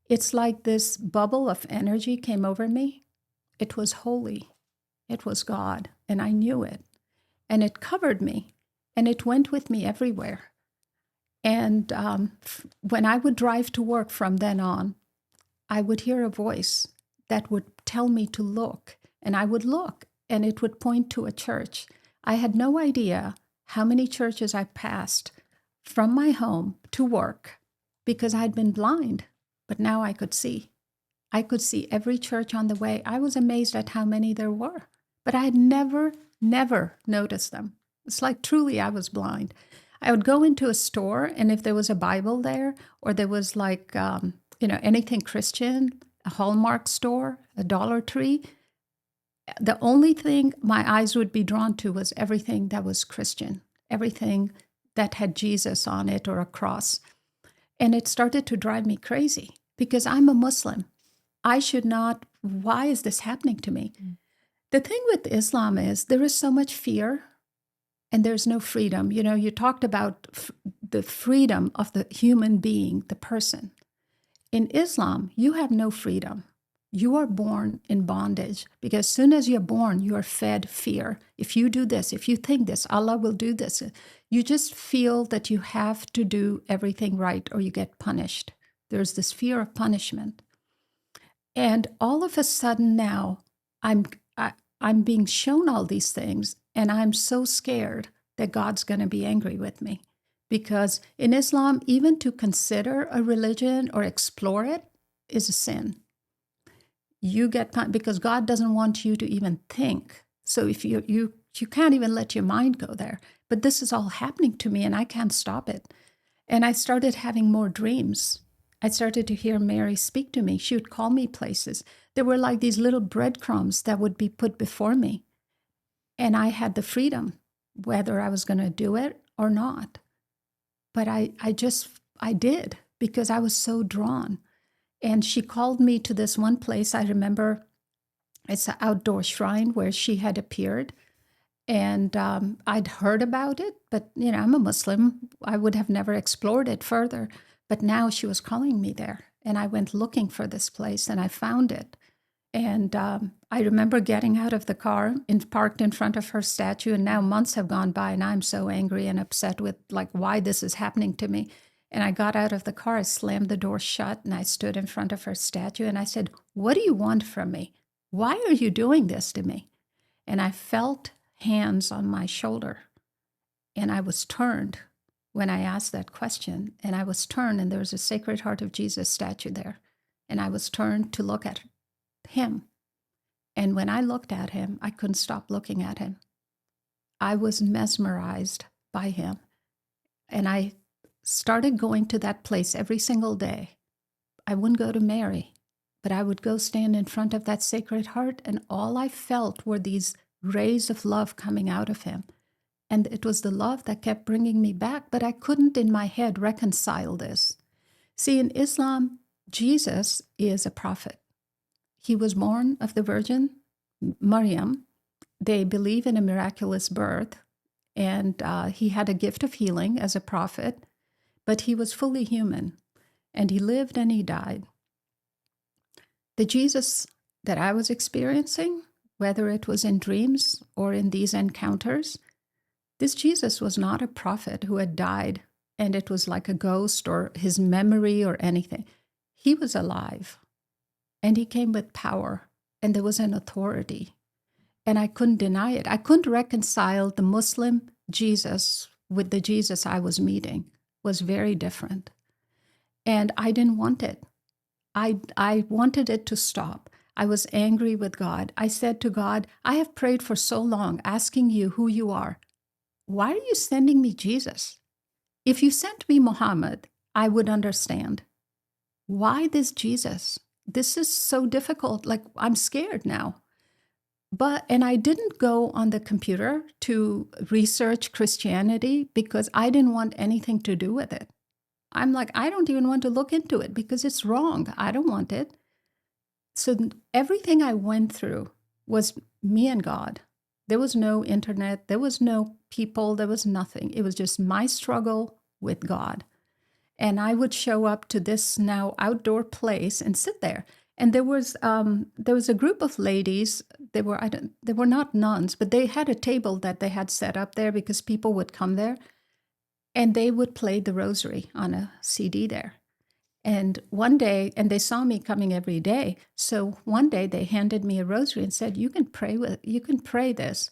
it's like this bubble of energy came over me. It was holy. It was God, and I knew it. And it covered me, and it went with me everywhere. And when I would drive to work from then on, I would hear a voice that would tell me to look, and I would look, and it would point to a church. I had no idea how many churches I passed from my home to work because I'd been blind, but now I could see. I could see every church on the way. I was amazed at how many there were, but I had never noticed them. It's like truly I was blind. I would go into a store, and if there was a Bible there, or there was like, anything Christian, a Hallmark store, a Dollar Tree, the only thing my eyes would be drawn to was everything that was Christian, everything that had Jesus on it or a cross. And it started to drive me crazy because I'm a Muslim. I should not, why is this happening to me? The thing with Islam is there is so much fear and there's no freedom. You talked about the freedom of the human being, the person. In Islam, you have no freedom. You are born in bondage because as soon as you're born, you are fed fear. If you do this, if you think this, Allah will do this. You just feel that you have to do everything right or you get punished. There's this fear of punishment. And all of a sudden now, I'm being shown all these things, and I'm so scared that God's going to be angry with me. Because in Islam, even to consider a religion or explore it is a sin. You get because God doesn't want you to even think. So if you can't even let your mind go there. But this is all happening to me, and I can't stop it. And I started having more dreams. I started to hear Mary speak to me. She would call me places. There were like these little breadcrumbs that would be put before me. And I had the freedom, whether I was going to do it or not. But I did because I was so drawn. And she called me to this one place. I remember it's an outdoor shrine where she had appeared. And I'd heard about it, but, I'm a Muslim. I would have never explored it further. But now she was calling me there. And I went looking for this place, and I found it. And I remember getting out of the car and parked in front of her statue. And now months have gone by, and I'm so angry and upset with why this is happening to me. And I got out of the car, I slammed the door shut, and I stood in front of her statue. And I said, "What do you want from me? Why are you doing this to me?" And I felt hands on my shoulder. And I was turned when I asked that question. And I was turned, and there was a Sacred Heart of Jesus statue there. And I was turned to look at him. And when I looked at him, I couldn't stop looking at him. I was mesmerized by him. And I started going to that place every single day. I wouldn't go to Mary, but I would go stand in front of that Sacred Heart, and all I felt were these rays of love coming out of him. And it was the love that kept bringing me back, but I couldn't in my head reconcile this. See, in Islam, Jesus is a prophet. He was born of the Virgin Maryam, they believe in a miraculous birth, and he had a gift of healing as a prophet, but he was fully human, and he lived and he died. The Jesus that I was experiencing, whether it was in dreams or in these encounters, this Jesus was not a prophet who had died and it was like a ghost or his memory or anything. He was alive, and he came with power, and there was an authority, and I couldn't deny it. I couldn't reconcile the Muslim Jesus with the Jesus I was meeting. It was very different, and I didn't want it. I wanted it to stop. I was angry with God. I said to God, I have prayed for so long, asking you who you are. Why are you sending me Jesus? If you sent me Muhammad, I would understand. Why this Jesus? This is so difficult. Like, I'm scared now. And I didn't go on the computer to research Christianity because I didn't want anything to do with it. I'm like, I don't even want to look into it because it's wrong. I don't want it. So everything I went through was me and God. There was no internet. There was no people. There was nothing. It was just my struggle with God. And I would show up to this now outdoor place and sit there. And there was a group of ladies. They were not nuns, but they had a table that they had set up there because people would come there. And they would play the rosary on a CD there. And one day, and they saw me coming every day. So one day they handed me a rosary and said, you can pray this.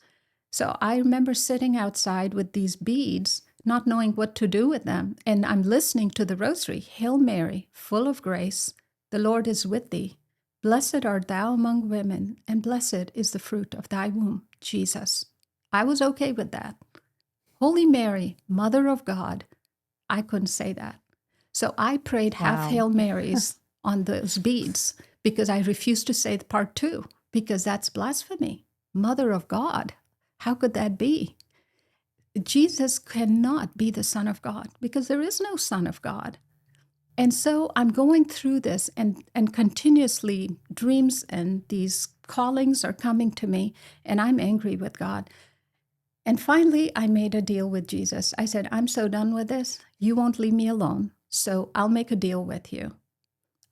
So I remember sitting outside with these beads, not knowing what to do with them. And I'm listening to the rosary. Hail Mary, full of grace, the Lord is with thee. Blessed art thou among women, and blessed is the fruit of thy womb, Jesus. I was okay with that. Holy Mary, Mother of God. I couldn't say that. So I prayed half Hail Marys on those beads because I refused to say the part 2 because that's blasphemy. Mother of God. How could that be? Jesus cannot be the Son of God because there is no Son of God. And so I'm going through this and continuously dreams and these callings are coming to me and I'm angry with God. And finally, I made a deal with Jesus. I said, I'm so done with this. You won't leave me alone. So I'll make a deal with you.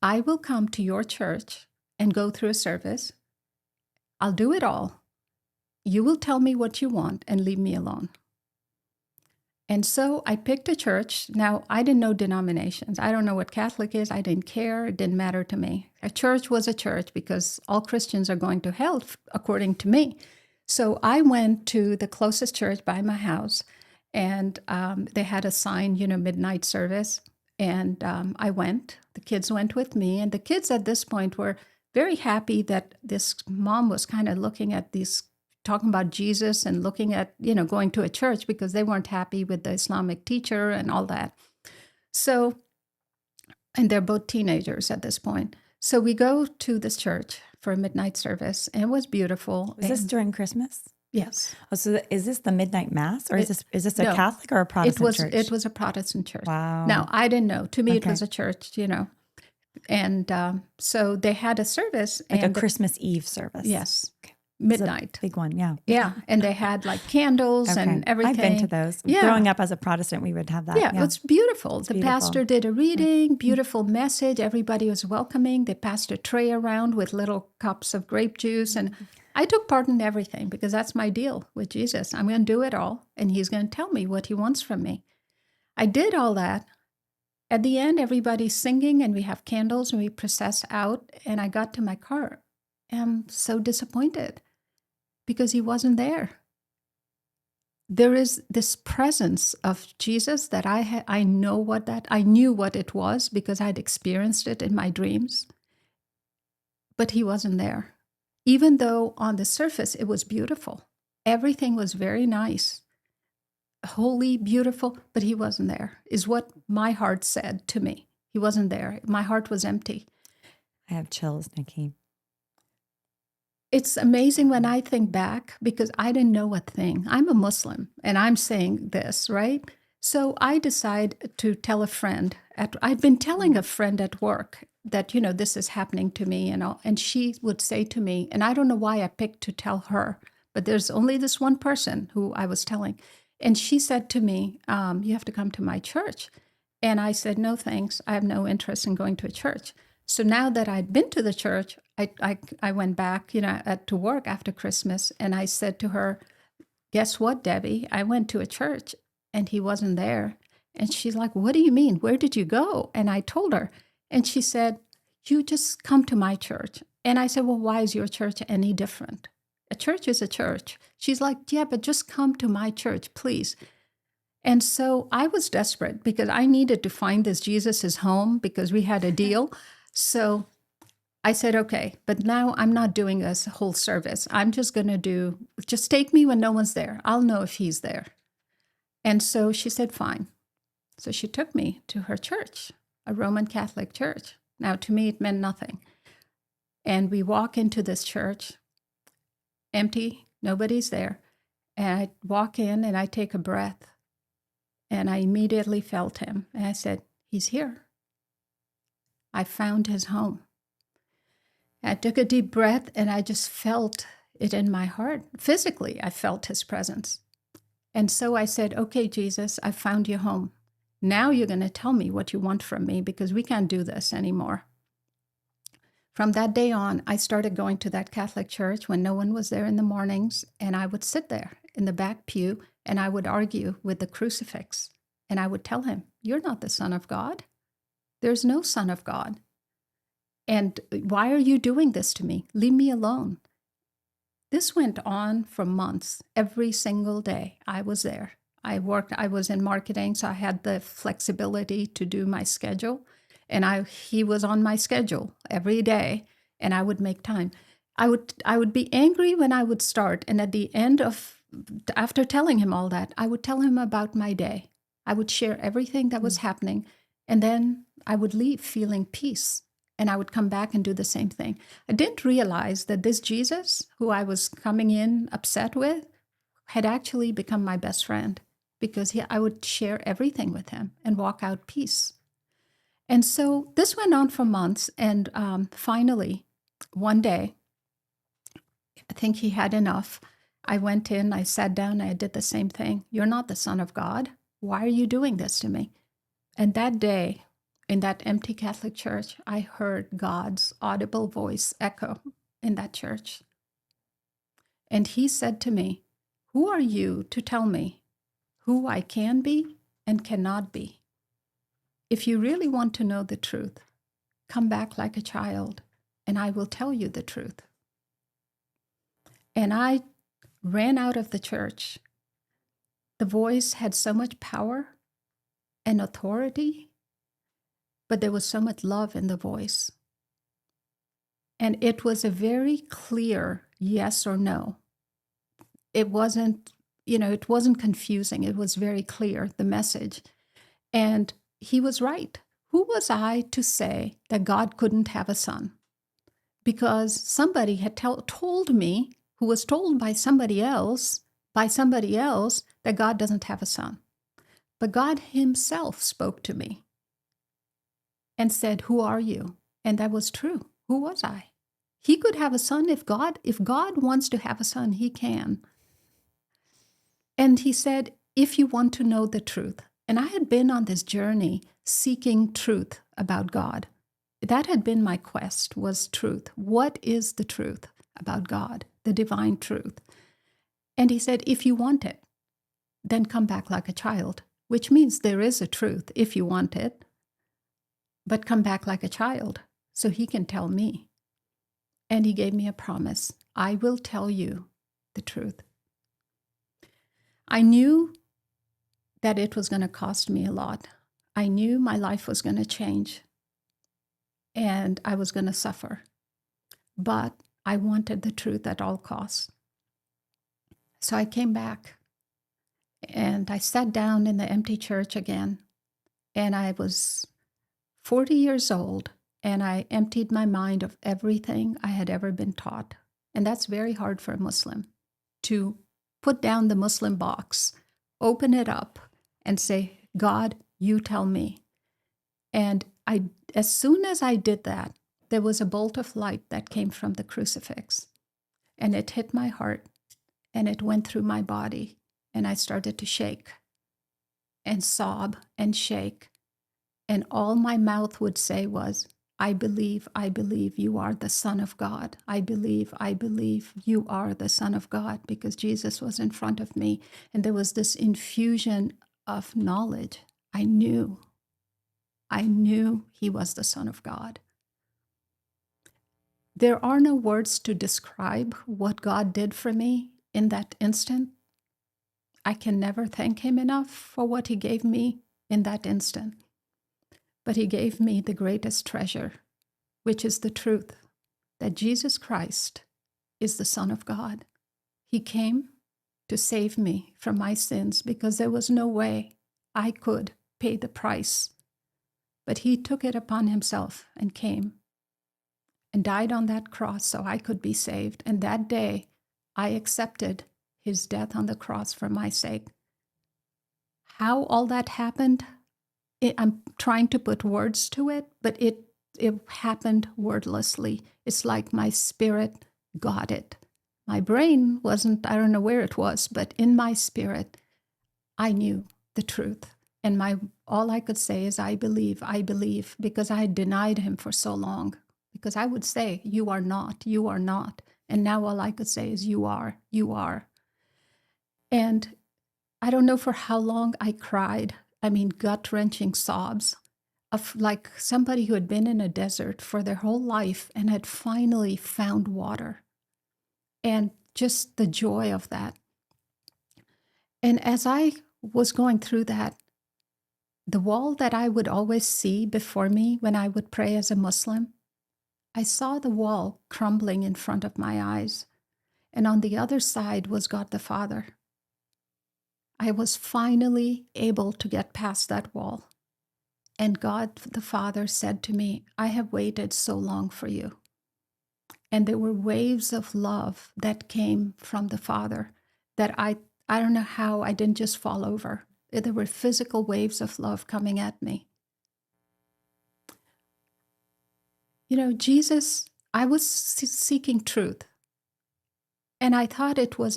I will come to your church and go through a service. I'll do it all. You will tell me what you want and leave me alone. And so I picked a church. Now, I didn't know denominations. I don't know what Catholic is. I didn't care. It didn't matter to me. A church was a church because all Christians are going to hell, according to me. So I went to the closest church by my house, and they had a sign, midnight service. And I went. The kids went with me. And the kids at this point were very happy that this mom was kind of looking at these, talking about Jesus and looking at, going to a church because they weren't happy with the Islamic teacher and all that. So, and they're both teenagers at this point. So we go to this church for a midnight service, and it was beautiful. Was this during Christmas? Yes. Oh, so is this the midnight mass, or is this a Catholic or a Protestant church? It was a Protestant church. Wow. Now, I didn't know. To me, it was a church, And so they had a service. Like a Christmas Eve service. Yes. Okay. Midnight. Big one, yeah. Yeah. And they had like candles and everything. I've been to those. Yeah. Growing up as a Protestant, we would have that. Yeah, it's beautiful. The pastor did a reading, beautiful message. Everybody was welcoming. They passed a tray around with little cups of grape juice. And I took part in everything because that's my deal with Jesus. I'm going to do it all, and he's going to tell me what he wants from me. I did all that. At the end, everybody's singing, and we have candles, and we process out. And I got to my car. I'm so disappointed because he wasn't there. There is this presence of Jesus that I knew what it was because I'd experienced it in my dreams. But he wasn't there. Even though on the surface it was beautiful. Everything was very nice, holy, beautiful, but he wasn't there, is what my heart said to me. He wasn't there. My heart was empty. I have chills, Nikki. It's amazing when I think back because I didn't know a thing. I'm a Muslim and I'm saying this, right? So I decide to tell a friend. I've been telling a friend at work that, this is happening to me and all. And she would say to me, and I don't know why I picked to tell her, but there's only this one person who I was telling. And she said to me, you have to come to my church. And I said, no, thanks. I have no interest in going to a church. So now that I'd been to the church, I went back, to work after Christmas. And I said to her, guess what, Debbie? I went to a church and he wasn't there. And she's like, what do you mean? Where did you go? And I told her. And she said, you just come to my church. And I said, well, why is your church any different? A church is a church. She's like, yeah, but just come to my church, please. And so I was desperate because I needed to find this Jesus' home because we had a deal. So I said, okay, but now I'm not doing a whole service. I'm just going to just take me when no one's there. I'll know if he's there. And so she said, fine. So she took me to her church, a Roman Catholic church. Now, to me, it meant nothing. And we walk into this church, empty, nobody's there. And I walk in and I take a breath. And I immediately felt him. And I said, he's here. I found his home. I took a deep breath and I just felt it in my heart. Physically, I felt his presence. And so I said, okay, Jesus, I found your home. Now you're going to tell me what you want from me because we can't do this anymore. From that day on, I started going to that Catholic church when no one was there in the mornings, and I would sit there in the back pew and I would argue with the crucifix. And I would tell him, you're not the Son of God. There's no Son of God. And why are you doing this to me? Leave me alone. This went on for months. Every single day I was there. I was in marketing, so I had the flexibility to do my schedule. And he was on my schedule every day, and I would make time. I would be angry when I would start, and at the end after telling him all that, I would tell him about my day. I would share everything that was happening, and then I would leave feeling peace, and I would come back and do the same thing. I didn't realize that this Jesus, who I was coming in upset with, had actually become my best friend because I would share everything with him and walk out peace. And so this went on for months, and finally, one day, I think he had enough. I went in, I sat down, I did the same thing. You're not the Son of God. Why are you doing this to me? And that day, in that empty Catholic church, I heard God's audible voice echo in that church. And he said to me, who are you to tell me who I can be and cannot be? If you really want to know the truth, come back like a child, and I will tell you the truth. And I ran out of the church. The voice had so much power and authority, but there was so much love in the voice. And it was a very clear yes or no. It wasn't confusing. It was very clear, the message. And he was right. Who was I to say that God couldn't have a son? Because somebody had told me, who was told by somebody else, that God doesn't have a son. But God himself spoke to me and said, who are you? And that was true. Who was I? He could have a son. If God wants to have a son, he can. And he said, if you want to know the truth, and I had been on this journey seeking truth about God. That had been my quest, was truth. What is the truth about God, the divine truth? And he said, if you want it, then come back like a child, which means there is a truth if you want it, but come back like a child so he can tell me. And he gave me a promise. I will tell you the truth. I knew that it was going to cost me a lot. I knew my life was going to change and I was going to suffer. But I wanted the truth at all costs. So I came back and I sat down in the empty church again. And I was 40 years old and I emptied my mind of everything I had ever been taught. And that's very hard for a Muslim, to put down the Muslim box, open it up, and say, God, you tell me. And as soon as I did that, there was a bolt of light that came from the crucifix. And it hit my heart. and it went through my body, and I started to shake and sob and shake. And all my mouth would say was, I believe you are the Son of God. I believe you are the Son of God, because Jesus was in front of me. And there was this infusion of knowledge. I knew he was the Son of God. There are no words to describe what God did for me in that instant. I can never thank him enough for what he gave me in that instant. But he gave me the greatest treasure, which is the truth that Jesus Christ is the Son of God. He came to save me from my sins because there was no way I could pay the price. But he took it upon himself and came and died on that cross so I could be saved. And that day, I accepted his death on the cross for my sake. How all that happened, I'm trying to put words to it, but it happened wordlessly. It's like my spirit got it. My brain wasn't, I don't know where it was, but in my spirit, I knew the truth. And all I could say is, I believe, because I had denied him for so long. Because I would say, you are not. And now all I could say is, you are. And I don't know for how long I cried. I mean, gut-wrenching sobs of like somebody who had been in a desert for their whole life and had finally found water. And just the joy of that. And as I was going through that, the wall that I would always see before me when I would pray as a Muslim, I saw the wall crumbling in front of my eyes. And on the other side was God the Father. I was finally able to get past that wall. And God the Father said to me, I have waited so long for you. And there were waves of love that came from the Father that I don't know how I didn't just fall over. There were physical waves of love coming at me. You know, Jesus, I was seeking truth. And I thought it was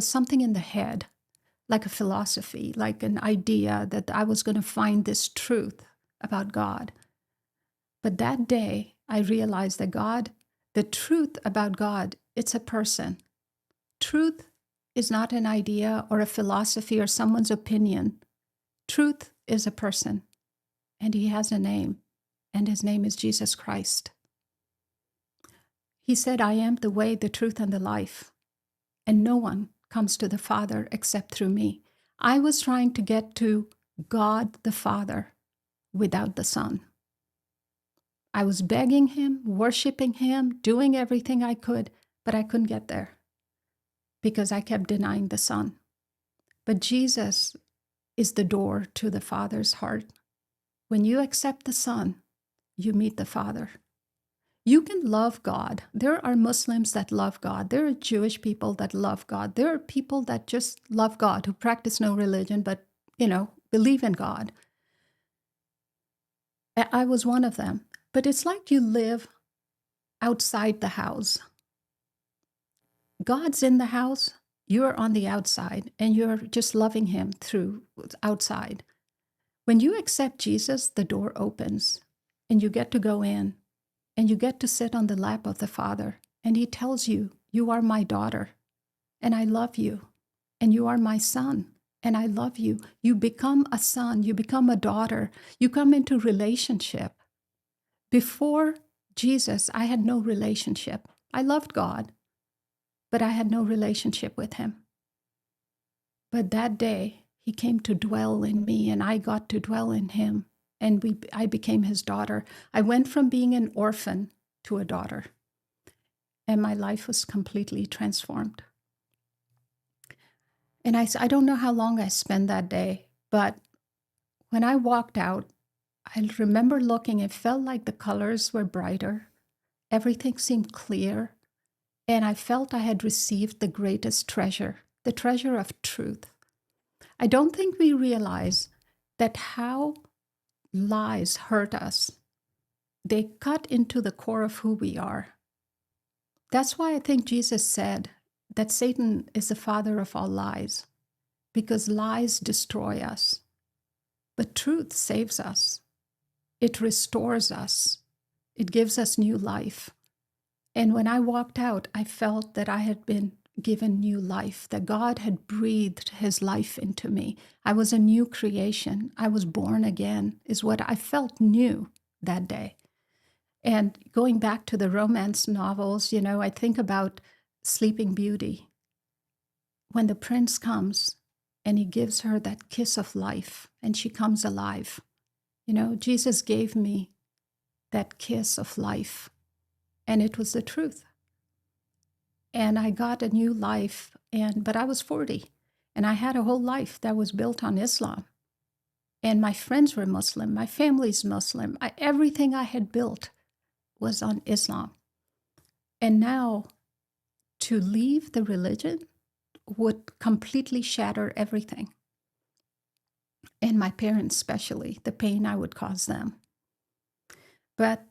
something in the head, like a philosophy, like an idea that I was going to find this truth about God. But that day, I realized that God, the truth about God, it's a person. Truth is not an idea or a philosophy or someone's opinion. Truth is a person, and he has a name, and his name is Jesus Christ. He said, I am the way, the truth, and the life, and no one comes to the Father except through me. I was trying to get to God the Father without the Son. I was begging him, worshiping him, doing everything I could, but I couldn't get there because I kept denying the Son. But Jesus is the door to the Father's heart. When you accept the Son, you meet the Father. You can love God. There are Muslims that love God. There are Jewish people that love God. There are people that just love God, who practice no religion, but, believe in God. I was one of them. But it's like you live outside the house. God's in the house, you're on the outside, and you're just loving him through outside. When you accept Jesus, the door opens, and you get to go in, and you get to sit on the lap of the Father, and he tells you, you are my daughter, and I love you, and you are my son, and I love you. You become a son, you become a daughter, you come into relationship. Before Jesus, I had no relationship. I loved God, but I had no relationship with him. But that day, he came to dwell in me, and I got to dwell in him, and I became his daughter. I went from being an orphan to a daughter, and my life was completely transformed. And I don't know how long I spent that day, but when I walked out, I remember looking, it felt like the colors were brighter. Everything seemed clear. And I felt I had received the greatest treasure, the treasure of truth. I don't think we realize that how lies hurt us. They cut into the core of who we are. That's why I think Jesus said that Satan is the father of all lies, because lies destroy us, but truth saves us. It restores us. It gives us new life. And when I walked out, I felt that I had been given new life, that God had breathed his life into me. I was a new creation. I was born again, is what I felt new that day. And going back to the romance novels, I think about Sleeping Beauty. When the prince comes and he gives her that kiss of life and she comes alive, Jesus gave me that kiss of life, and it was the truth. And I got a new life, but I was 40, and I had a whole life that was built on Islam. And my friends were Muslim, my family's Muslim. Everything I had built was on Islam. And now to leave the religion would completely shatter everything. And my parents, especially, the pain I would cause them. But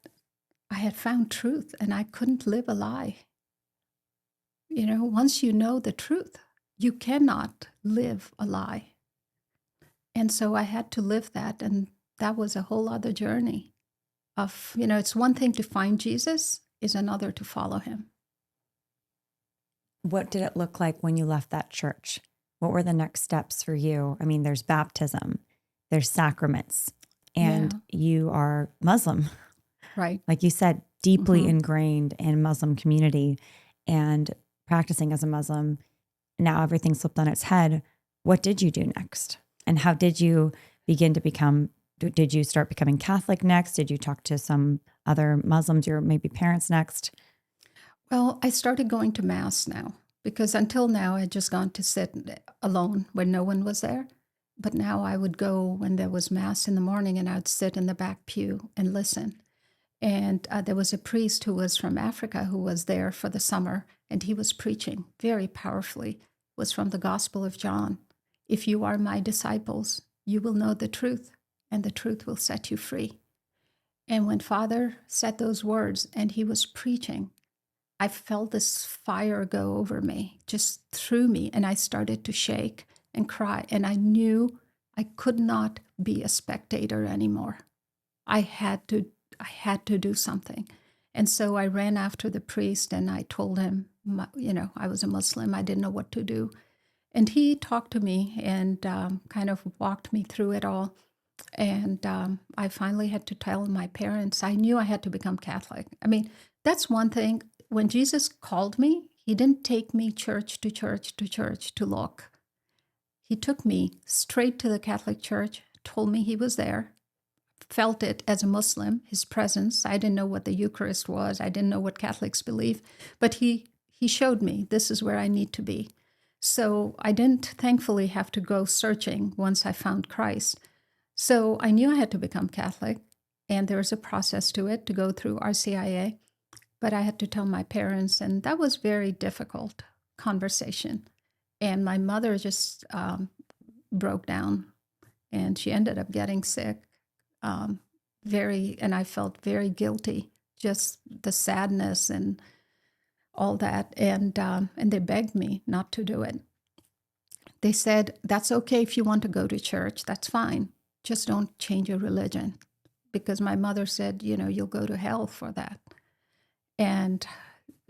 I had found truth, and I couldn't live a lie. Once you know the truth, you cannot live a lie. And so I had to live that. And that was a whole other journey of, it's one thing to find Jesus, is another to follow him. What did it look like when you left that church? What were the next steps for you? I mean, there's baptism, there's sacraments, and you are Muslim. Right. Like you said, deeply ingrained in Muslim community and practicing as a Muslim. Now everything's flipped on its head. What did you do next? And how did you begin to did you start becoming Catholic next? Did you talk to some other Muslims, your maybe parents next? Well, I started going to Mass now, because until now I had just gone to sit alone when no one was there. But now I would go when there was Mass in the morning, and I would sit in the back pew and listen. And there was a priest who was from Africa who was there for the summer, and he was preaching very powerfully. It was from the Gospel of John. If you are my disciples, you will know the truth, and the truth will set you free. And when Father said those words and he was preaching, I felt this fire go over me, just through me, and I started to shake and cry. And I knew I could not be a spectator anymore. I had to do something. And so I ran after the priest and I told him, I was a Muslim. I didn't know what to do. And he talked to me and kind of walked me through it all. And I finally had to tell my parents. I knew I had to become Catholic. I mean, that's one thing. When Jesus called me, he didn't take me church to church to church to look. He took me straight to the Catholic Church, told me he was there, felt it as a Muslim, his presence. I didn't know what the Eucharist was. I didn't know what Catholics believe. But he showed me this is where I need to be. So I didn't, thankfully, have to go searching once I found Christ. So I knew I had to become Catholic, and there was a process to it to go through RCIA. But I had to tell my parents, and that was very difficult conversation. And my mother just broke down, and she ended up getting sick. And I felt very guilty, just the sadness and all that. And they begged me not to do it. They said, that's okay if you want to go to church, that's fine. Just don't change your religion. Because my mother said, you'll go to hell for that. And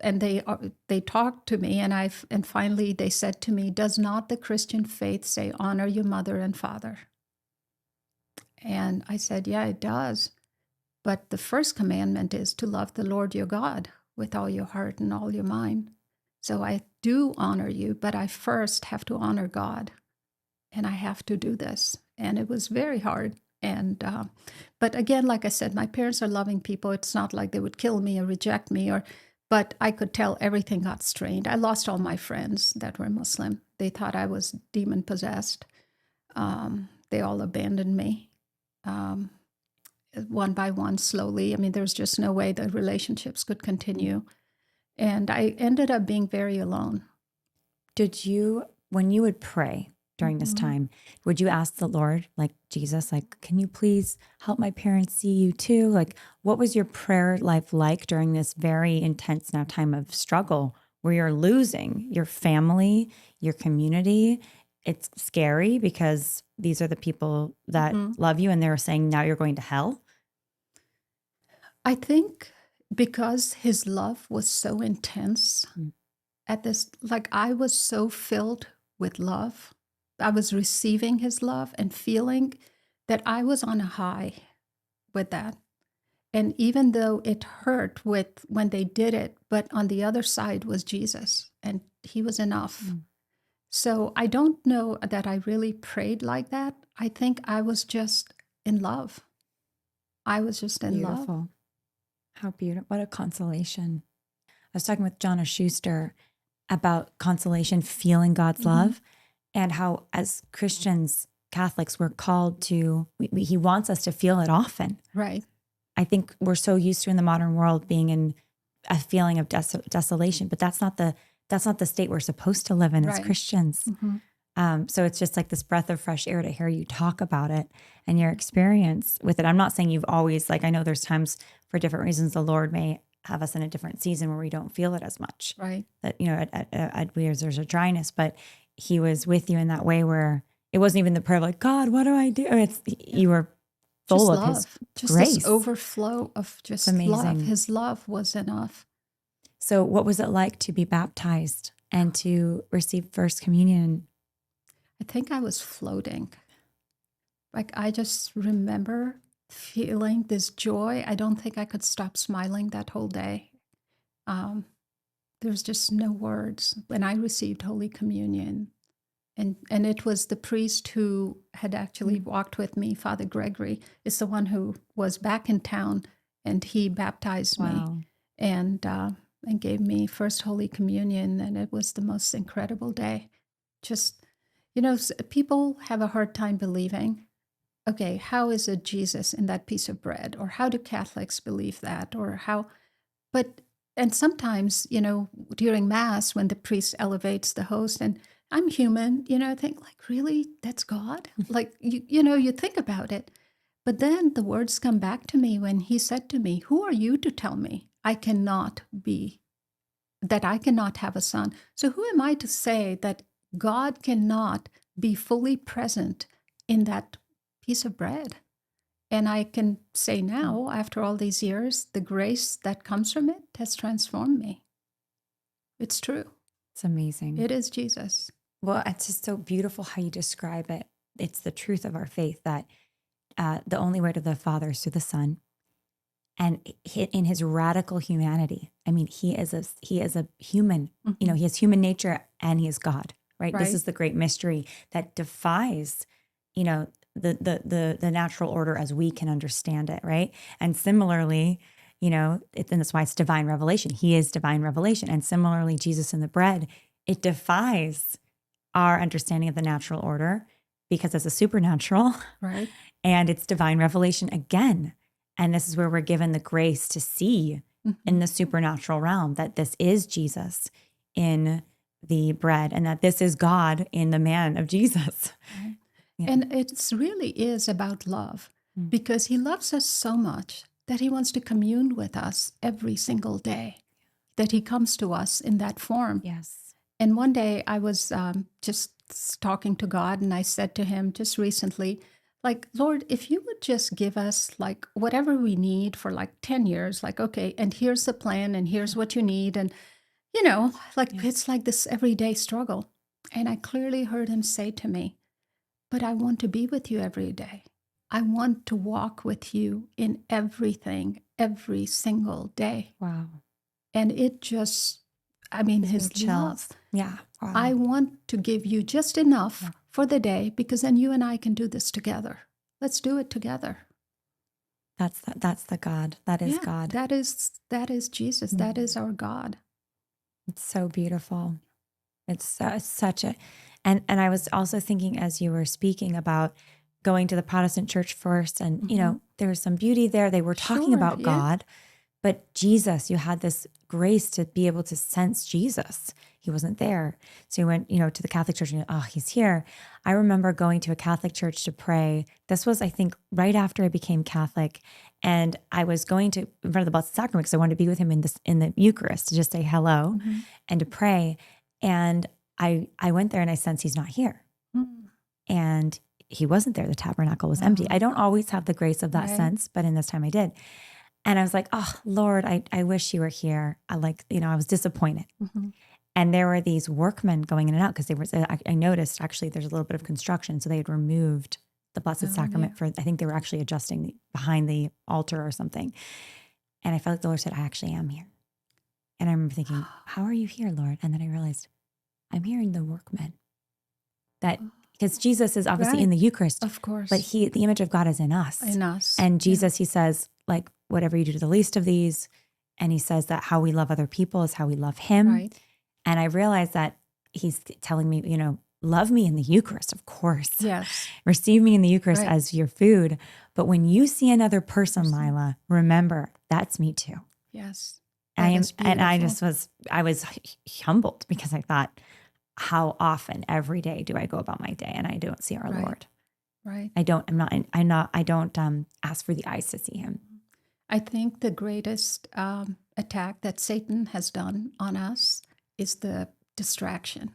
they talked to me, and finally they said to me, does not the Christian faith say honor your mother and father? And I said, yeah, it does. But the first commandment is to love the Lord your God with all your heart and all your mind. So I do honor you, but I first have to honor God, and I have to do this. And it was very hard. And but again, like I said, my parents are loving people. It's not like they would kill me or reject me, but I could tell everything got strained. I lost all my friends that were Muslim. They thought I was demon possessed. They all abandoned me, one by one, slowly. I mean, there's just no way the relationships could continue. And I ended up being very alone. When you would pray during this time, would you ask the Lord, like Jesus, like, can you please help my parents see you too? Like, what was your prayer life like during this very intense now time of struggle where you're losing your family, your community. It's scary because these are the people that love you and they're saying now you're going to hell. I think because his love was so intense at this, like I was so filled with love. I was receiving his love and feeling that I was on a high with that. And even though it hurt with when they did it, but on the other side was Jesus, and he was enough. So I don't know that I really prayed like that. I think I was just in love. I was just in love. Beautiful. How beautiful. What a consolation. I was talking with Jonna Schuster about consolation, feeling God's love, and how as Christians, Catholics, we're called to, he wants us to feel it often. Right. I think we're so used to in the modern world being in a feeling of desolation, but that's not the state we're supposed to live in as Christians. So it's just like this breath of fresh air to hear you talk about it and your experience with it. I'm not saying you've always, like, I know there's times for different reasons the Lord may have us in a different season where we don't feel it as much. Right. That, at there's a dryness, but he was with you in that way where it wasn't even the prayer of like, God, what do I do? You were full just of love. his just grace. This overflow of just love. His love was enough. So what was it like to be baptized and to receive First Communion? I think I was floating. Like I just remember feeling this joy. I don't think I could stop smiling that whole day. There's just no words. When I received Holy Communion, and it was the priest who had actually walked with me, Father Gregory, is the one who was back in town, and he baptized me and gave me first Holy Communion, and it was the most incredible day. Just, people have a hard time believing, okay, how is it Jesus in that piece of bread? Or how do Catholics believe that? Or how, and sometimes, during Mass, when the priest elevates the host, and I'm human, I think like, really, that's God? Like, you think about it. But then the words come back to me when he said to me, who are you to tell me I cannot have a son? So who am I to say that God cannot be fully present in that piece of bread? And I can say now, after all these years, the grace that comes from it has transformed me. It's true. It's amazing. It is Jesus. Well, it's just so beautiful how you describe it. It's the truth of our faith that the only way to the Father is through the Son. And in his radical humanity, I mean, he is a human, he has human nature and he is God, right? This is the great mystery that defies, the natural order as we can understand it, right? And similarly, and that's why it's divine revelation. He is divine revelation. And similarly, Jesus in the bread, it defies our understanding of the natural order because it's a supernatural, right? And it's divine revelation again. And this is where we're given the grace to see in the supernatural realm that this is Jesus in the bread and that this is God in the man of Jesus. Right. Yeah. And it really is about love because he loves us so much that he wants to commune with us every single day, that he comes to us in that form. Yes. And one day I was just talking to God and I said to him just recently, like, Lord, if you would just give us like whatever we need for like 10 years, like, okay, and here's the plan and here's what you need. And, it's like this everyday struggle. And I clearly heard him say to me, but I want to be with you every day. I want to walk with you in everything, every single day. Wow. And it just, his love. Yeah. Wow. I want to give you just enough for the day because then you and I can do this together. Let's do it together. That's the God. That is God. That is Jesus. That is our God. It's so beautiful. It's such a, and I was also thinking as you were speaking about going to the Protestant church first and, there was some beauty there. They were talking about God, But Jesus, you had this grace to be able to sense Jesus. He wasn't there. So you went, to the Catholic church and, oh, he's here. I remember going to a Catholic church to pray. This was, I think, right after I became Catholic. And I was going to in front of the Blessed Sacrament because I wanted to be with him in the Eucharist to just say hello and to pray. And I went there and I sensed he's not here. And he wasn't there. The tabernacle was empty. I don't always have the grace of that sense, but in this time I did. And I was like, oh, Lord, I wish you were here. I was disappointed. And there were these workmen going in and out because I noticed actually there's a little bit of construction. So they had removed the Blessed Sacrament I think they were actually adjusting behind the altar or something. And I felt like the Lord said, I actually am here. And I remember thinking, how are you here, Lord? And then I realized I'm hearing the workmen. Because Jesus is obviously in the Eucharist. Of course. But the image of God is in us. In us. And Jesus, he says, like, whatever you do to the least of these. And he says that how we love other people is how we love him. Right. And I realized that he's telling me, love me in the Eucharist, of course. Yes. Receive me in the Eucharist as your food. But when you see another person, Lila, remember, that's me too. Yes. I was humbled because I thought, how often every day do I go about my day and I don't see our Lord? Right. I don't ask for the eyes to see him. I think the greatest attack that Satan has done on us is the distraction.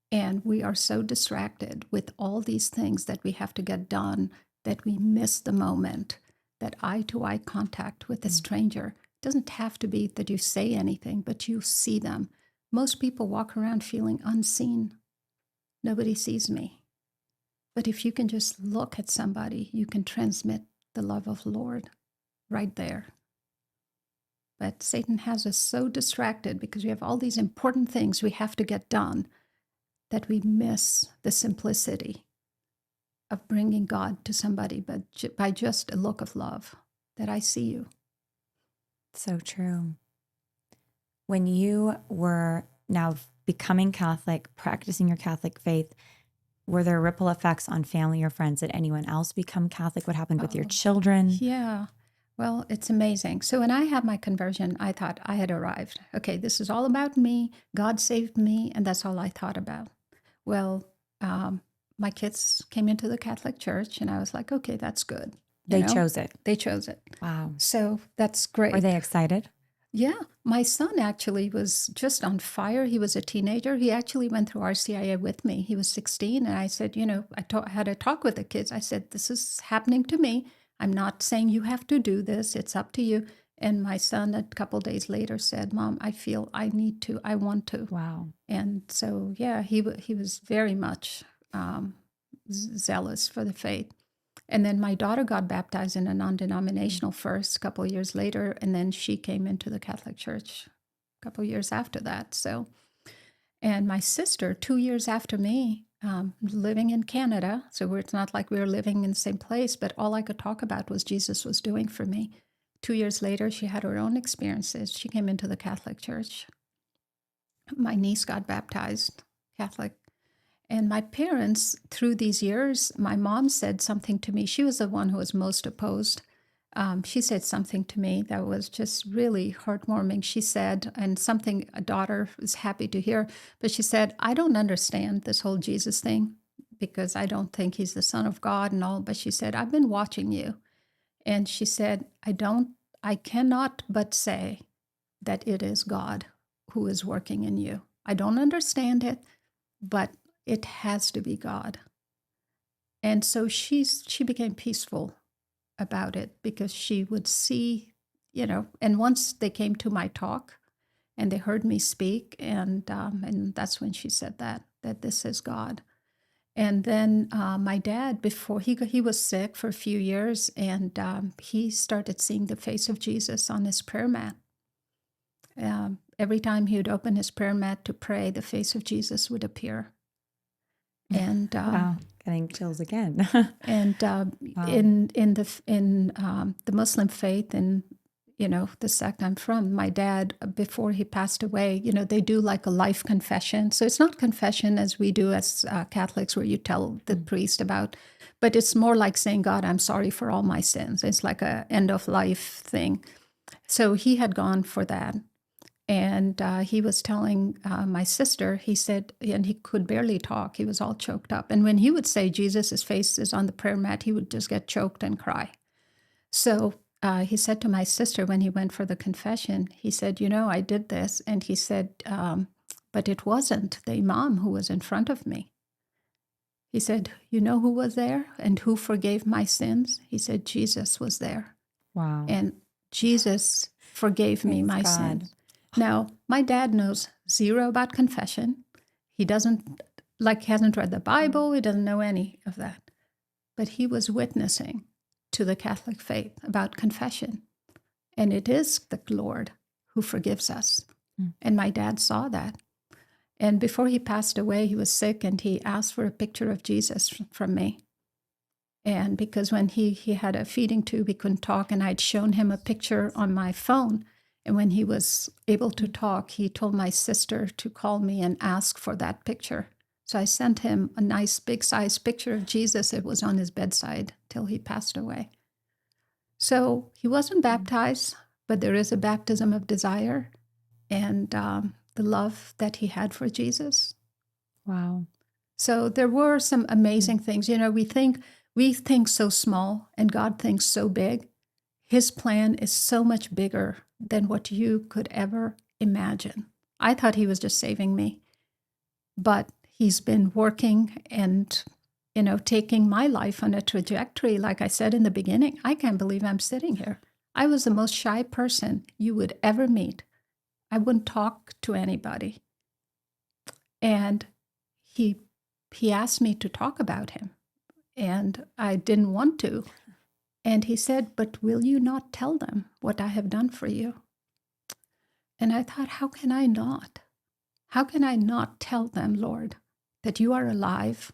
And we are so distracted with all these things that we have to get done that we miss the moment, that eye-to-eye contact with a stranger. It doesn't have to be that you say anything, but you see them. Most people walk around feeling unseen. Nobody sees me. But if you can just look at somebody, you can transmit the love of the Lord right there. But Satan has us so distracted because we have all these important things we have to get done that we miss the simplicity of bringing God to somebody, but by just a look of love, that I see you. So true. When you were now becoming Catholic, practicing your Catholic faith, were there ripple effects on family or friends? Did anyone else become Catholic? What happened with your children? Yeah. Well, it's amazing. So when I had my conversion, I thought I had arrived. Okay, this is all about me. God saved me, and that's all I thought about. Well, my kids came into the Catholic Church, and I was like, okay, that's good. They chose it. They chose it. Wow. So that's great. Were they excited? Yeah. My son actually was just on fire. He was a teenager. He actually went through RCIA with me. He was 16, and I said, I had a talk with the kids. I said, this is happening to me. I'm not saying you have to do this. It's up to you. And my son, a couple of days later, said, Mom, I feel I need to. I want to. Wow. And so, yeah, he was very much zealous for the faith. And then my daughter got baptized in a non-denominational first, a couple of years later, and then she came into the Catholic Church a couple of years after that. So, and my sister, 2 years after me, living in Canada, so it's not like we were living in the same place, but all I could talk about was Jesus was doing for me. 2 years later, she had her own experiences. She came into the Catholic Church. My niece got baptized Catholic. And my parents, through these years, my mom said something to me. She was the one who was most opposed. She said something to me that was just really heartwarming. She said, and something a daughter is happy to hear, but she said, I don't understand this whole Jesus thing because I don't think he's the Son of God and all. But she said, I've been watching you. And she said, I cannot but say that it is God who is working in you. I don't understand it, but it has to be God. And so she became peaceful about it because she would see, and once they came to my talk and they heard me speak, and that's when she said that this is God. And then my dad, before he was sick for a few years, and he started seeing the face of Jesus on his prayer mat. Every time he would open his prayer mat to pray, the face of Jesus would appear. And wow, getting chills again. And wow. in the Muslim faith, and the sect I'm from, my dad, before he passed away, they do like a life confession. So it's not confession as we do as Catholics, where you tell the priest about, but it's more like saying, God, I'm sorry for all my sins. It's like a end of life thing. So he had gone for that. And he was telling my sister, he said, and he could barely talk. He was all choked up. And when he would say Jesus' face is on the prayer mat, he would just get choked and cry. So he said to my sister when he went for the confession, he said, I did this. And he said, but it wasn't the imam who was in front of me. He said, you know who was there and who forgave my sins? He said, Jesus was there. Wow. And Jesus forgave me Praise my God. sins. Now, my dad knows zero about confession. He hasn't read the Bible. He doesn't know any of that. But he was witnessing to the Catholic faith about confession. And it is the Lord who forgives us. And my dad saw that. And before he passed away, he was sick and he asked for a picture of Jesus from me. And because when he had a feeding tube, he couldn't talk, and I'd shown him a picture on my phone. And when he was able to talk, he told my sister to call me and ask for that picture. So I sent him a nice big size picture of Jesus. It was on his bedside till he passed away. So he wasn't baptized, but there is a baptism of desire and the love that he had for Jesus. Wow. So there were some amazing things. We think so small and God thinks so big. His plan is so much bigger than what you could ever imagine. I thought he was just saving me, but he's been working and, taking my life on a trajectory. Like I said in the beginning, I can't believe I'm sitting here. I was the most shy person you would ever meet. I wouldn't talk to anybody. And he asked me to talk about him. And I didn't want to. And he said, but will you not tell them what I have done for you? And I thought, how can I not? How can I not tell them, Lord, that you are alive,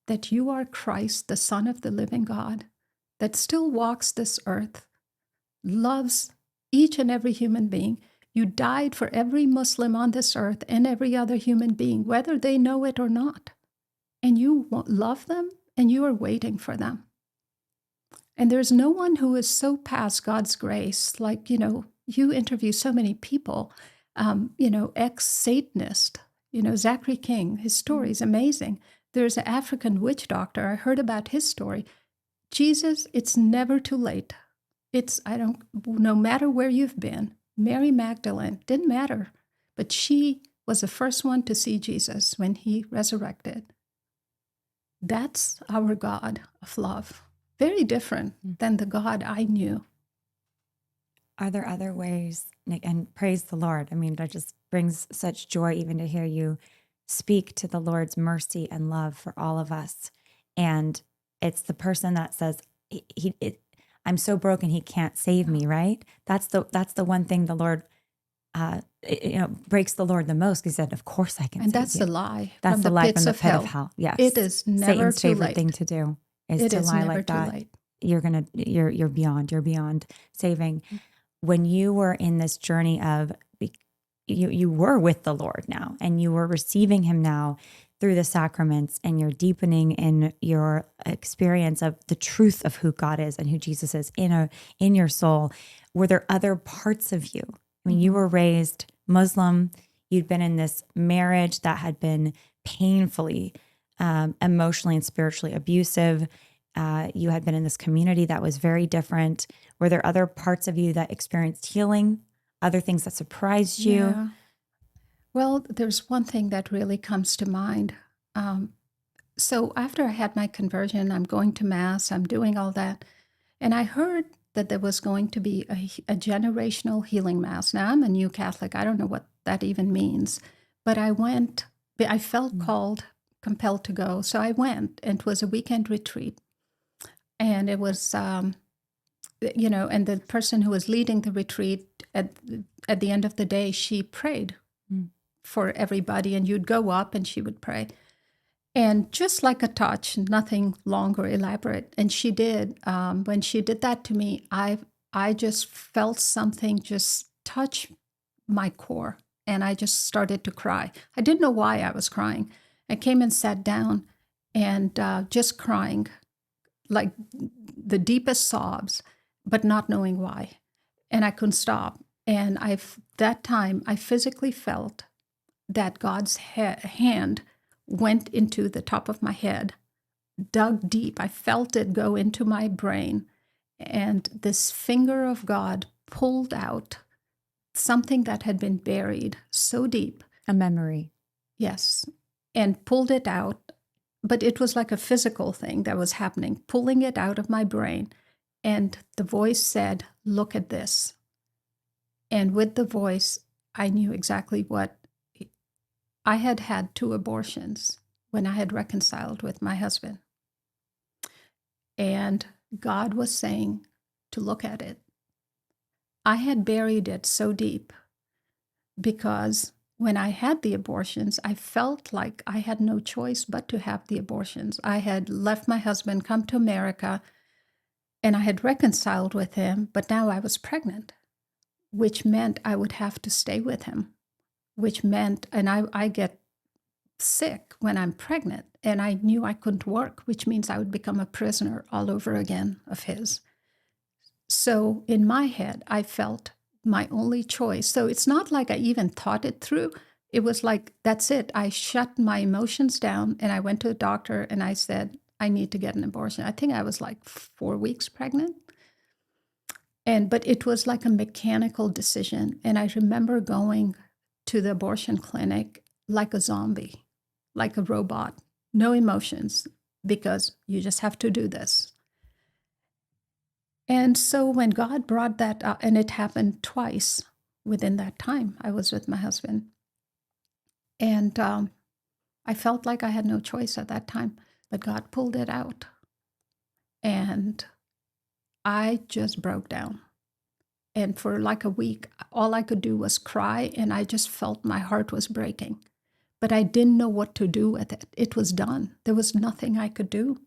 that you are Christ, the Son of the living God, that still walks this earth, loves each and every human being. You died for every Muslim on this earth and every other human being, whether they know it or not. And you love them and you are waiting for them. And there's no one who is so past God's grace. Like, you interview so many people, ex-Satanist, Zachary King, his story is amazing. There's an African witch doctor. I heard about his story. Jesus, it's never too late. No matter where you've been, Mary Magdalene, didn't matter, but she was the first one to see Jesus when he resurrected. That's our God of love. Very different than the God I knew. Are there other ways, Nick, and praise the Lord. I mean, that just brings such joy even to hear you speak to the Lord's mercy and love for all of us. And it's the person that says, I'm so broken, he can't save me, right? That's the one thing the Lord, breaks the Lord the most. He said, of course I can And save that's you. the lie. That's from the lie pits from the pit of hell. Yes. It is never Satan's too favorite late. thing to do is It to is lie never like too that. late. You're beyond saving. When you were in this journey of, you were with the Lord now, and you were receiving him now through the sacraments, and you're deepening in your experience of the truth of who God is and who Jesus is in your soul. Were there other parts of you? I mean, you were raised Muslim. You'd been in this marriage that had been painfully, emotionally and spiritually abusive. You had been in this community that was very different. Were there other parts of you that experienced healing? Other things that surprised you? Yeah. Well, there's one thing that really comes to mind. So after I had my conversion, I'm going to Mass, I'm doing all that. And I heard that there was going to be a generational healing Mass. Now, I'm a new Catholic. I don't know what that even means. But I went, I felt compelled to go. So I went, and it was a weekend retreat. And it was, and the person who was leading the retreat, at the end of the day, she prayed for everybody, and you'd go up and she would pray. And just like a touch, nothing long or elaborate. And she did. When she did that to me, I just felt something just touch my core, and I just started to cry. I didn't know why I was crying. I came and sat down and just crying, like the deepest sobs, but not knowing why. and I couldn't stop. And that time, I physically felt that God's hand went into the top of my head, dug deep. I felt it go into my brain, and this finger of God pulled out something that had been buried so deep. A memory. Yes, and pulled it out. But it was like a physical thing that was happening, pulling it out of my brain. And the voice said, "Look at this." And with the voice, I knew exactly what I had had 2 abortions when I had reconciled with my husband. And God was saying to look at it. I had buried it so deep because when I had the abortions, I felt like I had no choice but to have the abortions. I had left my husband, come to America, and I had reconciled with him, but now I was pregnant, which meant I would have to stay with him, which meant, and I get sick when I'm pregnant, and I knew I couldn't work, which means I would become a prisoner all over again of his. So in my head, I felt my only choice. So it's not like I even thought it through. It was like, that's it. I shut my emotions down and I went to a doctor and I said, I need to get an abortion. I think I was like 4 weeks pregnant. But it was like a mechanical decision. And I remember going to the abortion clinic like a zombie, like a robot, no emotions, because you just have to do this. And so when God brought that up, and it happened twice within that time, I was with my husband. And I felt like I had no choice at that time, but God pulled it out. And I just broke down. And for like a week, all I could do was cry, and I just felt my heart was breaking. But I didn't know what to do with it. It was done. There was nothing I could do.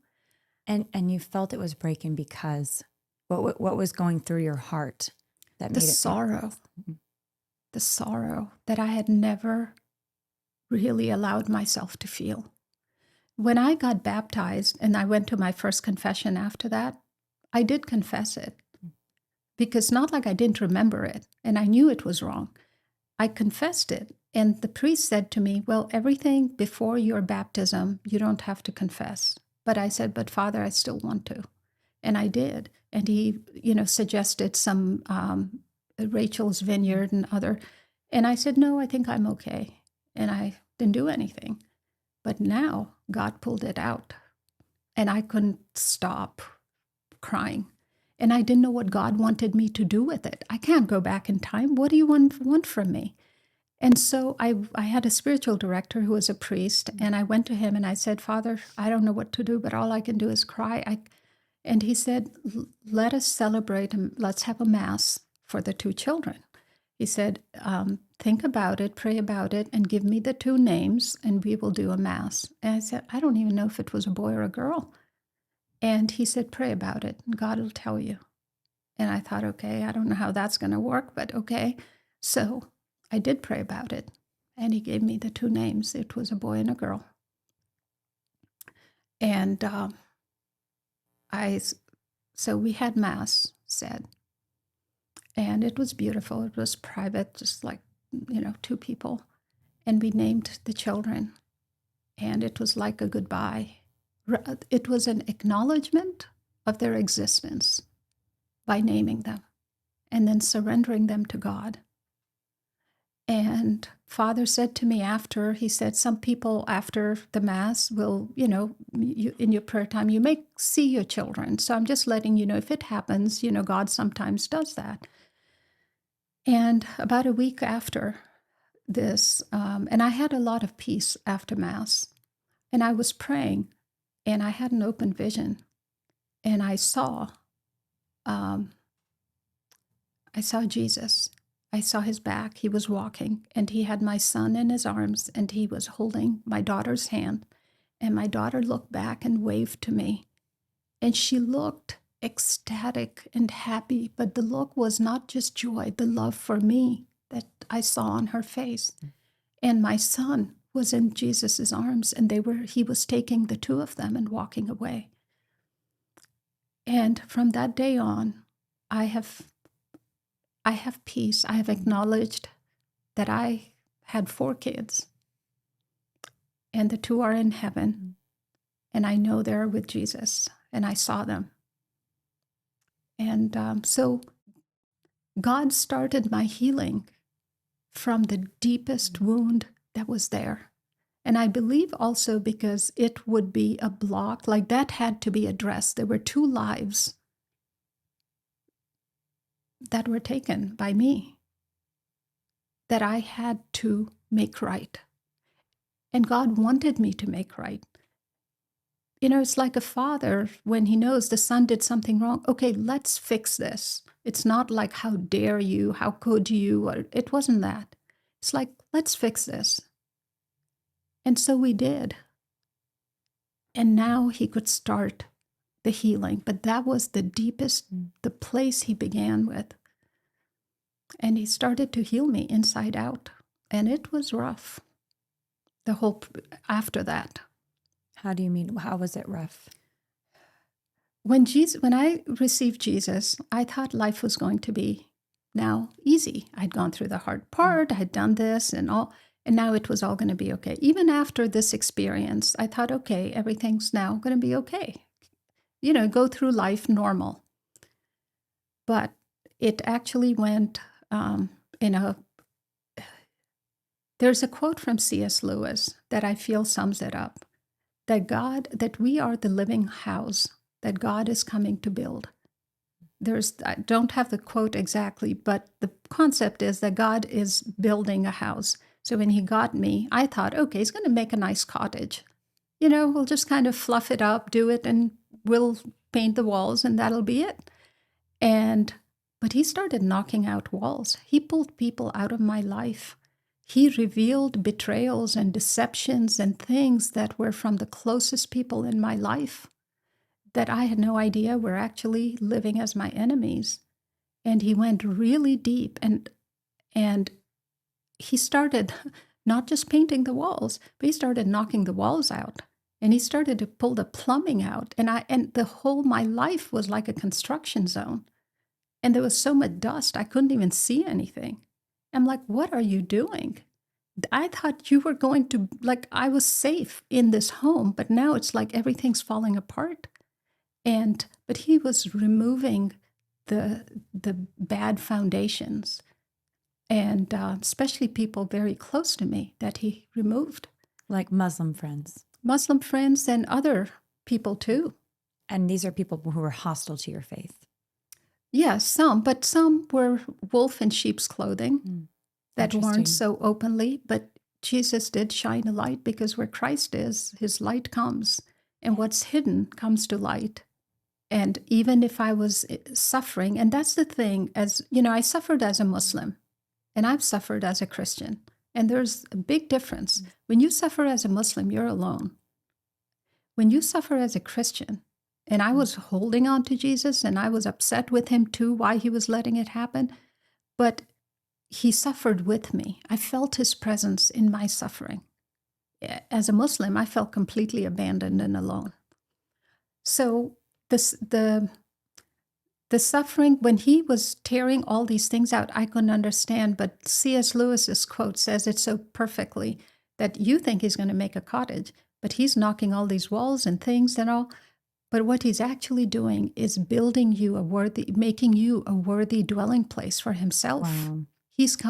And you felt it was breaking because what was going through your heart that made it sorrow, the sorrow that I had never really allowed myself to feel. When I got baptized and I went to my first confession after that, I did confess it, because not like I didn't remember it and I knew it was wrong. I confessed it. And the priest said to me, well, everything before your baptism, you don't have to confess. But I said, but Father, I still want to. And I did. And he, suggested some Rachel's Vineyard and other. And I said, no, I think I'm okay. And I didn't do anything. But now God pulled it out. And I couldn't stop crying. And I didn't know what God wanted me to do with it. I can't go back in time. What do you want from me? And so I had a spiritual director who was a priest. And I went to him and I said, Father, I don't know what to do, but all I can do is cry. And he said, let us celebrate and let's have a mass for the 2 children. He said, think about it, pray about it, and give me the 2 names, and we will do a mass. And I said, I don't even know if it was a boy or a girl. And he said, pray about it, and God will tell you. And I thought, okay, I don't know how that's going to work, but okay. So I did pray about it, and he gave me the 2 names. It was a boy and a girl. And so we had mass said, and it was beautiful. It was private, just like, 2 people. And we named the children, and it was like a goodbye. It was an acknowledgement of their existence by naming them and then surrendering them to God. And Father said to me after, he said, some people after the Mass will, in your prayer time, you may see your children. So I'm just letting you know, if it happens, God sometimes does that. And about a week after this, and I had a lot of peace after Mass, and I was praying, and I had an open vision, and I saw Jesus. I saw his back. He was walking, and he had my son in his arms, and he was holding my daughter's hand. And my daughter looked back and waved to me. And she looked ecstatic and happy, but the look was not just joy, the love for me that I saw on her face. And my son was in Jesus's arms, and he was taking the 2 of them and walking away. And from that day on, I have I have peace. I have acknowledged that I had 4 kids, and the 2 are in heaven, and I know they're with Jesus, and I saw them. And so God started my healing from the deepest wound that was there. And I believe also because it would be a block, like that had to be addressed. There were 2 lives that were taken by me that I had to make right. And God wanted me to make right. You know, it's like a father when he knows the son did something wrong. Okay, let's fix this. It's not like, how dare you? How could you? Or, it wasn't that. It's like, let's fix this. And so we did. And now he could start the healing. But that was the deepest, the place he began with. And he started to heal me inside out. And it was rough. The whole, after that. How do you mean? How was it rough? When I received Jesus, I thought life was going to be now easy. I'd gone through the hard part. I'd done this and all. And now it was all going to be okay. Even after this experience, I thought, okay, everything's now going to be okay. You know, go through life normal. But it actually went there's a quote from C.S. Lewis that I feel sums it up. That we are the living house that God is coming to build. I don't have the quote exactly, but the concept is that God is building a house. So when he got me, I thought, okay, he's going to make a nice cottage. You know, we'll just kind of fluff it up, do it, and we'll paint the walls, and that'll be it. But he started knocking out walls. He pulled people out of my life. He revealed betrayals and deceptions and things that were from the closest people in my life that I had no idea were actually living as my enemies. And he went really deep, and he started not just painting the walls, but he started knocking the walls out. And he started to pull the plumbing out. And the whole, my life was like a construction zone. And there was so much dust, I couldn't even see anything. I'm like, what are you doing? I thought you were going to, like, I was safe in this home, but now it's like everything's falling apart. But he was removing the bad foundations, and especially people very close to me that he removed. Like Muslim friends. Muslim friends and other people too. And these are people who were hostile to your faith. Yes, but some were wolf in sheep's clothing that weren't so openly. But Jesus did shine a light, because where Christ is, his light comes, and what's hidden comes to light. And even if I was suffering, and that's the thing, as you know, I suffered as a Muslim, and I've suffered as a Christian. And there's a big difference. When you suffer as a Muslim, you're alone. When you suffer as a Christian, and I was holding on to Jesus, and I was upset with him too, why he was letting it happen, but he suffered with me. I felt his presence in my suffering. As a Muslim, I felt completely abandoned and alone. So the suffering, when he was tearing all these things out, I couldn't understand. But C.S. Lewis's quote says it so perfectly, that you think he's going to make a cottage, but he's knocking all these walls and things and all. But what he's actually doing is building you making you a worthy dwelling place for himself. Wow.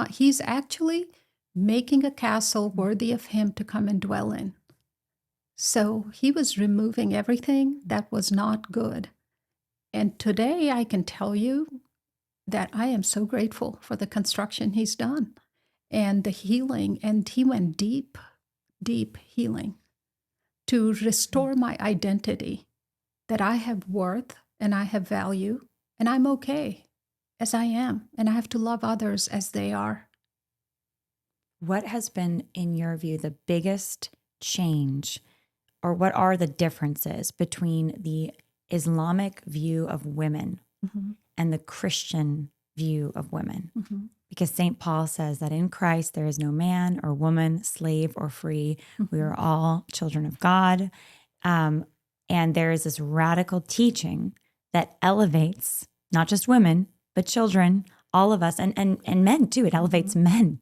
He's actually making a castle worthy of him to come and dwell in. So he was removing everything that was not good. And today I can tell you that I am so grateful for the construction he's done and the healing. And he went deep, deep healing to restore my identity, that I have worth and I have value and I'm okay as I am, and I have to love others as they are. What has been, in your view, the biggest change, or what are the differences between the Islamic view of women and the Christian view of women? Because St. Paul says that in Christ there is no man or woman, slave or free. We are all children of God. And there is this radical teaching that elevates not just women, but children all of us, and men too. It elevates men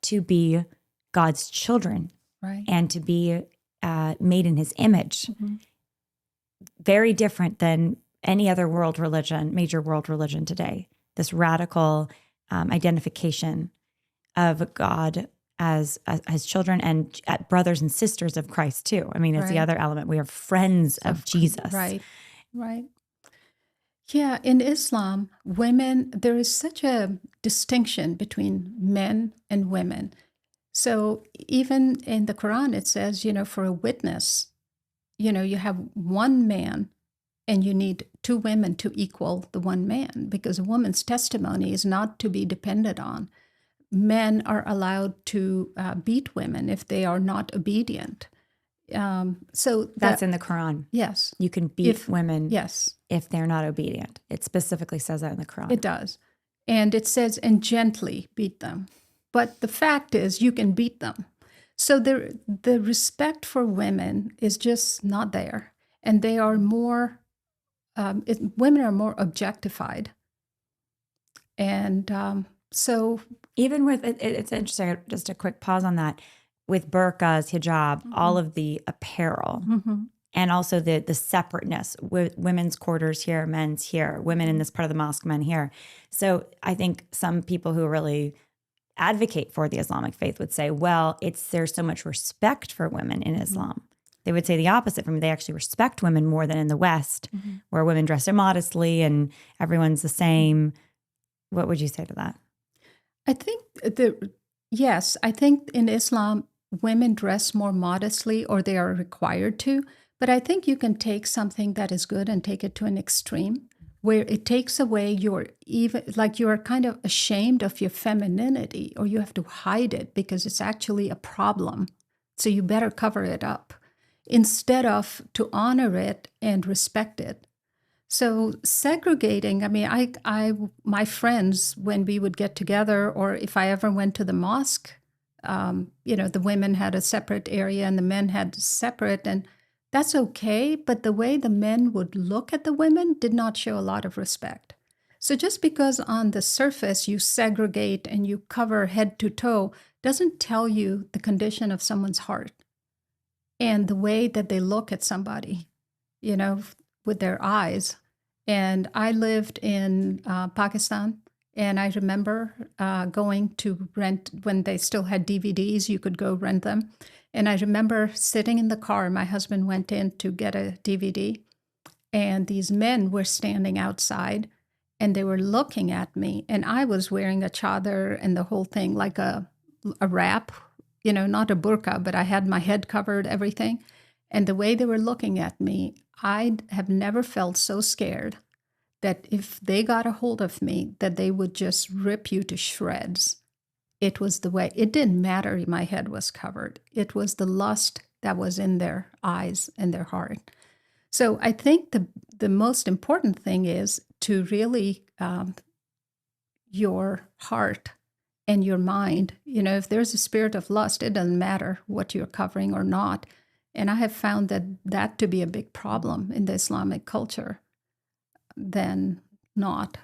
to be God's children, Right. and to be made in his image. Mm-hmm. Very different than any other world religion, major world religion today. This radical identification of God as children and brothers and sisters of Christ too. I mean, it's the Right. other element. We are friends of Jesus. Right. Right. Yeah, in Islam, women, there is such a distinction between men and women. So even in the Quran, it says, for a witness, you have one man and you need two women to equal the one man, because a woman's testimony is not to be depended on. Men are allowed to beat women if they are not obedient. So That's in the Quran. yes, You can beat women yes, if they're not obedient. It specifically says that in the Quran. it does. And it says, and gently beat them. But the fact is, you can beat them. So the respect for women is just not there. And they are more, women are more objectified. And so. Even with, it's interesting, just a quick pause on that, with burqas, hijab, all of the apparel, and also the separateness, with women's quarters here, men's here, women in this part of the mosque, men here. So I think some people who really advocate for the Islamic faith would say, well, there's so much respect for women in Islam. They would say the opposite from me. They actually respect women more than in the West, where women dress immodestly and everyone's the same. What would you say to that? I think yes, I think in Islam, women dress more modestly, or they are required to. But I think you can take something that is good and take it to an extreme where it takes away you're kind of ashamed of your femininity, or you have to hide it because it's actually a problem. So you better cover it up instead of to honor it and respect it. So segregating, I mean, my friends, when we would get together, or if I ever went to the mosque, the women had a separate area and the men had separate, and that's okay. But the way the men would look at the women did not show a lot of respect. So just because on the surface you segregate and you cover head to toe doesn't tell you the condition of someone's heart and the way that they look at somebody, with their eyes. And I lived in Pakistan, and I remember going to rent when they still had DVDs. You could go rent them. And I remember sitting in the car. My husband went in to get a DVD, and these men were standing outside, and they were looking at me. And I was wearing a chadar and the whole thing, like a wrap, not a burqa, but I had my head covered, everything. And the way they were looking at me, I have never felt so scared that if they got a hold of me, that they would just rip you to shreds. It was the way. It didn't matter if my head was covered. It was the lust that was in their eyes and their heart. So I think the most important thing is to really your heart and your mind. If there's a spirit of lust, it doesn't matter what you're covering or not. And I have found that to be a big problem in the Islamic culture than not.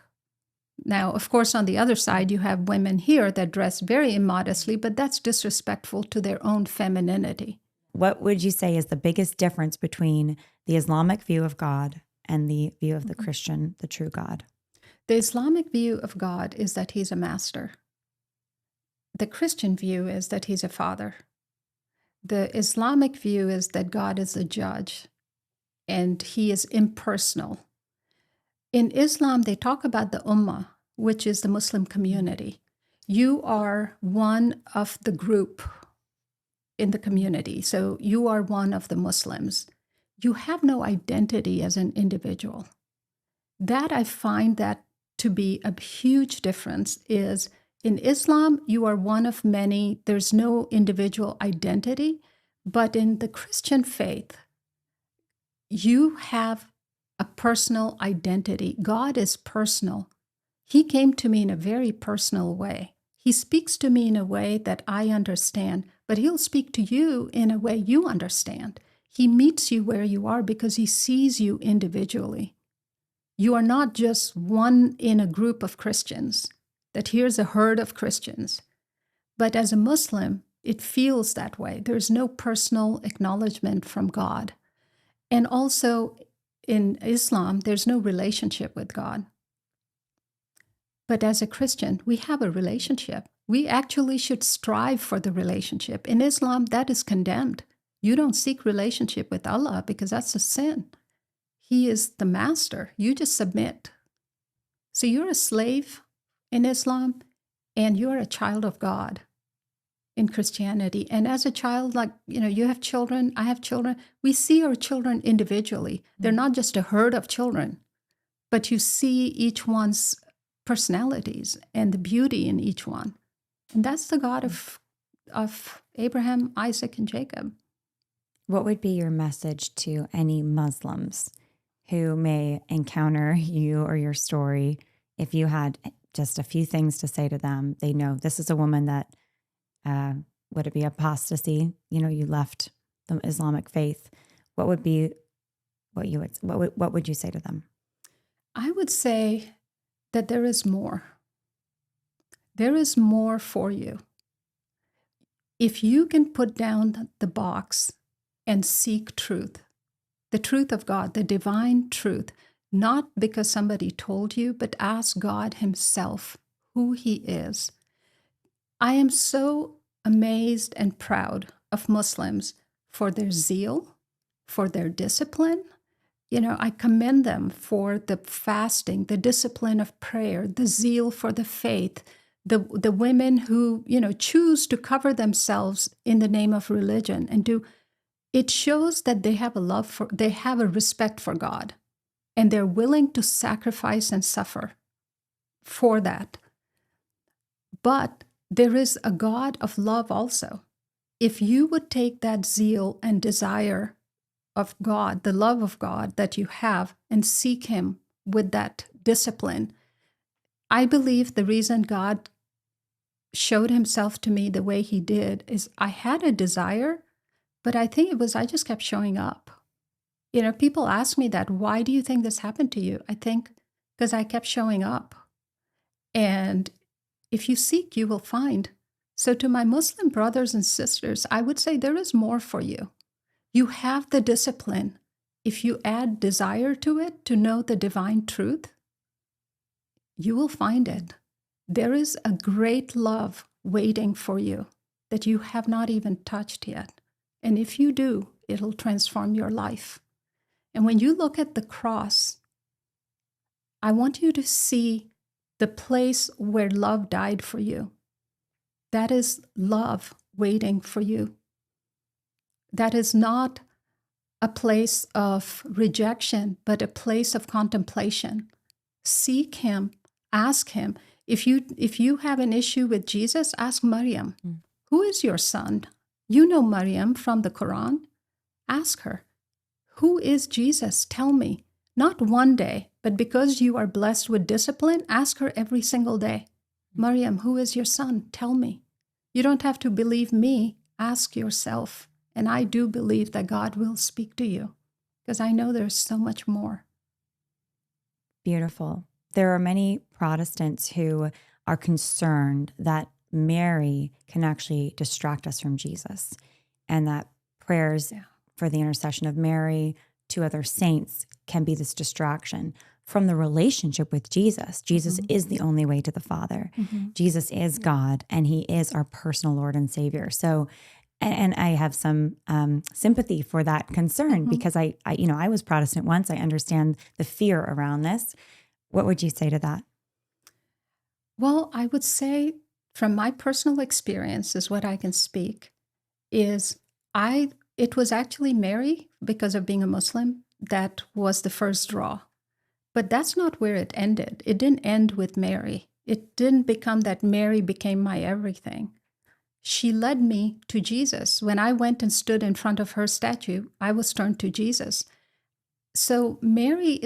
Now, of course, on the other side, you have women here that dress very immodestly, but that's disrespectful to their own femininity. What would you say is the biggest difference between the Islamic view of God and the view of the Christian, the true God? The Islamic view of God is that he's a master. The Christian view is that he's a father. The Islamic view is that God is a judge and he is impersonal. In Islam, they talk about the Ummah, which is the Muslim community. You are one of the group in the community. So you are one of the Muslims. You have no identity as an individual. That I find that to be a huge difference is in Islam, you are one of many. There's no individual identity. But in the Christian faith, you have a personal identity. God is personal. He came to me in a very personal way. He speaks to me in a way that I understand, but he'll speak to you in a way you understand. He meets you where you are because he sees you individually. You are not just one in a group of Christians. that here's a herd of Christians. But as a Muslim, it feels that way. There's no personal acknowledgement from God. And also in Islam, there's no relationship with God. But as a Christian, we have a relationship. We actually should strive for the relationship. In Islam, that is condemned. You don't seek relationship with Allah because that's a sin. He is the master. You just submit. So you're a slave in Islam and you're a child of God in Christianity. And as a child, like, you have children, I have children. We see our children individually. They're not just a herd of children, but you see each one's personalities and the beauty in each one. And that's the God of Abraham, Isaac, and Jacob. What would be your message to any Muslims who may encounter you or your story? If you had just a few things to say to them, they know this is a woman that, would it be apostasy? You left the Islamic faith. What would be what would you say to them? I would say that there is more. There is more for you. If you can put down the box and seek truth, the truth of God, the divine truth, not because somebody told you, but ask God himself who he is. I am so amazed and proud of Muslims for their zeal, for their discipline. I commend them for the fasting, the discipline of prayer, the zeal for the faith, the women who, choose to cover themselves in the name of religion and do. It shows that they have they have a respect for God, and they're willing to sacrifice and suffer for that. But there is a God of love also. If you would take that zeal and desire of God, the love of God that you have, and seek him with that discipline, I believe the reason God showed himself to me the way he did is I had a desire, but I think it was I just kept showing up. People ask me that, why do you think this happened to you? I think because I kept showing up. And if you seek, you will find. So to my Muslim brothers and sisters, I would say there is more for you. You have the discipline. If you add desire to it, to know the divine truth, you will find it. There is a great love waiting for you that you have not even touched yet. And if you do, it'll transform your life. And when you look at the cross, I want you to see the place where love died for you. That is love waiting for you. That is not a place of rejection, but a place of contemplation. Seek him, ask him. If you have an issue with Jesus, ask Maryam, who is your son? You know Maryam from the Quran. Ask her, who is Jesus? Tell me. Not one day, but because you are blessed with discipline, ask her every single day. Maryam, who is your son? Tell me. You don't have to believe me. Ask yourself. And I do believe that God will speak to you because I know there's so much more. Beautiful. There are many Protestants who are concerned that Mary can actually distract us from Jesus, and that prayers for the intercession of Mary to other saints can be this distraction from the relationship with Jesus. Jesus is the only way to the Father. Jesus is God, and he is our personal Lord and Savior. So, and I have some sympathy for that concern because I was Protestant once. I understand the fear around this. What would you say to that? Well, I would say from my personal experience is what I can speak is it was actually Mary, because of being a Muslim, that was the first draw. But that's not where it ended. It didn't end with Mary. It didn't become that Mary became my everything. She led me to Jesus. When I went and stood in front of her statue, I was turned to Jesus. So Mary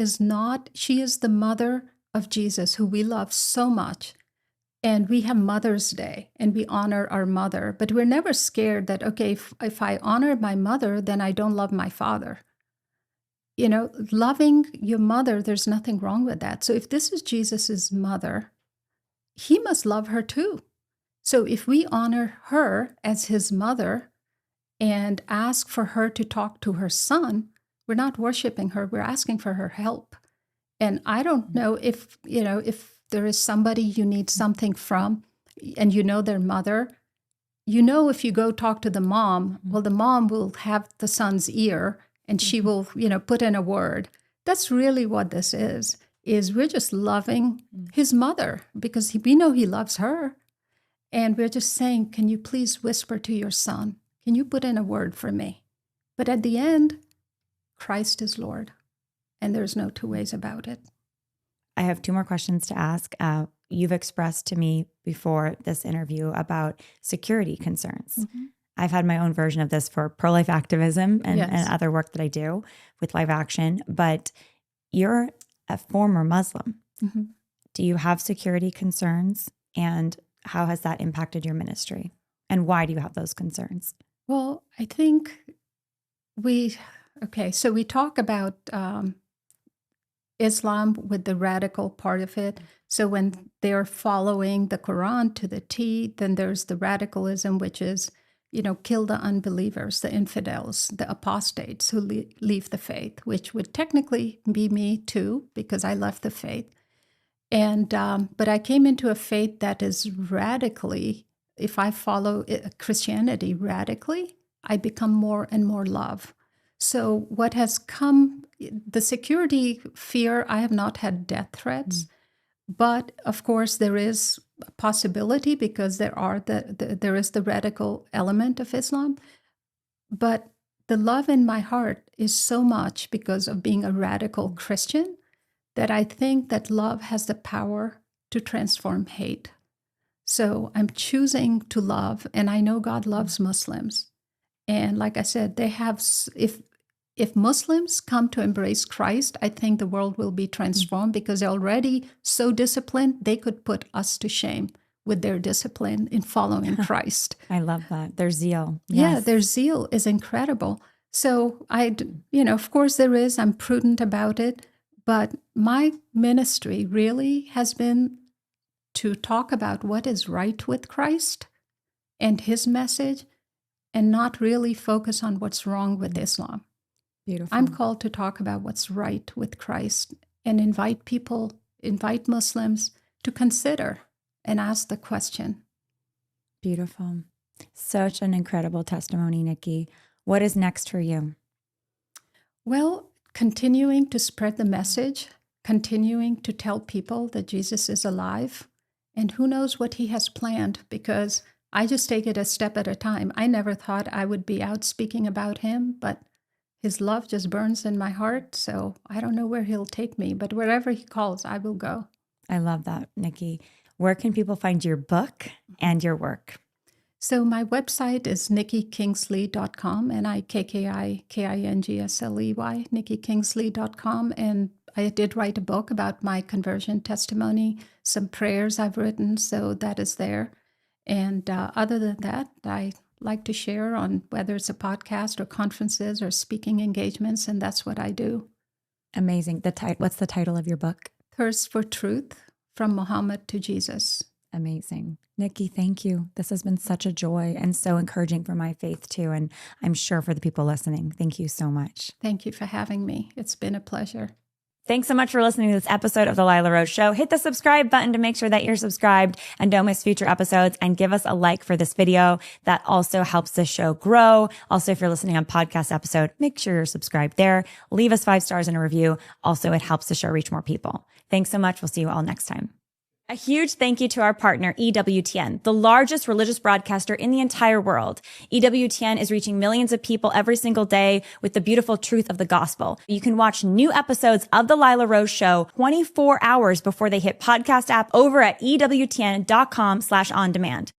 she is the mother of Jesus, who we love so much. And we have Mother's Day and we honor our mother, but we're never scared that, okay, if I honor my mother, then I don't love my father. Loving your mother, there's nothing wrong with that. So if this is Jesus's mother, he must love her too. So if we honor her as his mother and ask for her to talk to her son, we're not worshiping her, we're asking for her help. And I don't know if, if there is somebody you need something from and their mother, if you go talk to the mom, well, the mom will have the son's ear and she will, put in a word. That's really what this is we're just loving his mother because we know he loves her. And we're just saying, can you please whisper to your son? Can you put in a word for me? But at the end, Christ is Lord. And there's no two ways about it. I have two more questions to ask. You've expressed to me before this interview about security concerns. Mm-hmm. I've had my own version of this for pro-life activism and other work that I do with live action, but you're a former Muslim. Mm-hmm. Do you have security concerns? And how has that impacted your ministry? And why do you have those concerns? Well, I think we talk about Islam with the radical part of it. So when they're following the Quran to the T, then there's the radicalism, which is, kill the unbelievers, the infidels, the apostates who leave the faith, which would technically be me too, because I left the faith. And but I came into a faith that is radically, if I follow Christianity radically, I become more and more love. So what has come, the security fear, I have not had death threats, but of course there is a possibility because there is the radical element of Islam. But the love in my heart is so much because of being a radical Christian that I think that love has the power to transform hate. So I'm choosing to love, and I know God loves Muslims. And like I said, they have, if Muslims come to embrace Christ, I think the world will be transformed because they're already so disciplined, they could put us to shame with their discipline in following Christ. I love that. Their zeal. Yeah, Yes. their zeal is incredible. So of course I'm prudent about it, but my ministry really has been to talk about what is right with Christ and his message and not really focus on what's wrong with Islam. Beautiful. I'm called to talk about what's right with Christ and invite Muslims to consider and ask the question. Beautiful. Such an incredible testimony, Nikki. What is next for you? Well, continuing to spread the message, continuing to tell people that Jesus is alive, and who knows what he has planned, because I just take it a step at a time. I never thought I would be out speaking about him, but his love just burns in my heart. So I don't know where he'll take me, but wherever he calls, I will go. I love that, Nikki. Where can people find your book and your work? So my website is nikkikingsley.com, NIKKIKINGSLEY, nikkikingsley.com. And I did write a book about my conversion testimony, some prayers I've written, so that is there. And other than that, I like to share on whether it's a podcast or conferences or speaking engagements, and that's what I do. Amazing. What's the title of your book? Thirst for Truth, From Muhammad to Jesus. Amazing. Nikki, thank you. This has been such a joy and so encouraging for my faith too, and I'm sure for the people listening. Thank you so much. Thank you for having me. It's been a pleasure. Thanks so much for listening to this episode of The Lila Rose Show. Hit the subscribe button to make sure that you're subscribed and don't miss future episodes, and give us a like for this video. That also helps the show grow. Also, if you're listening on podcast episode, make sure you're subscribed there. Leave us 5 stars in a review. Also, it helps the show reach more people. Thanks so much. We'll see you all next time. A huge thank you to our partner, EWTN, the largest religious broadcaster in the entire world. EWTN is reaching millions of people every single day with the beautiful truth of the gospel. You can watch new episodes of The Lila Rose Show 24 hours before they hit podcast app over at EWTN.com/on-demand.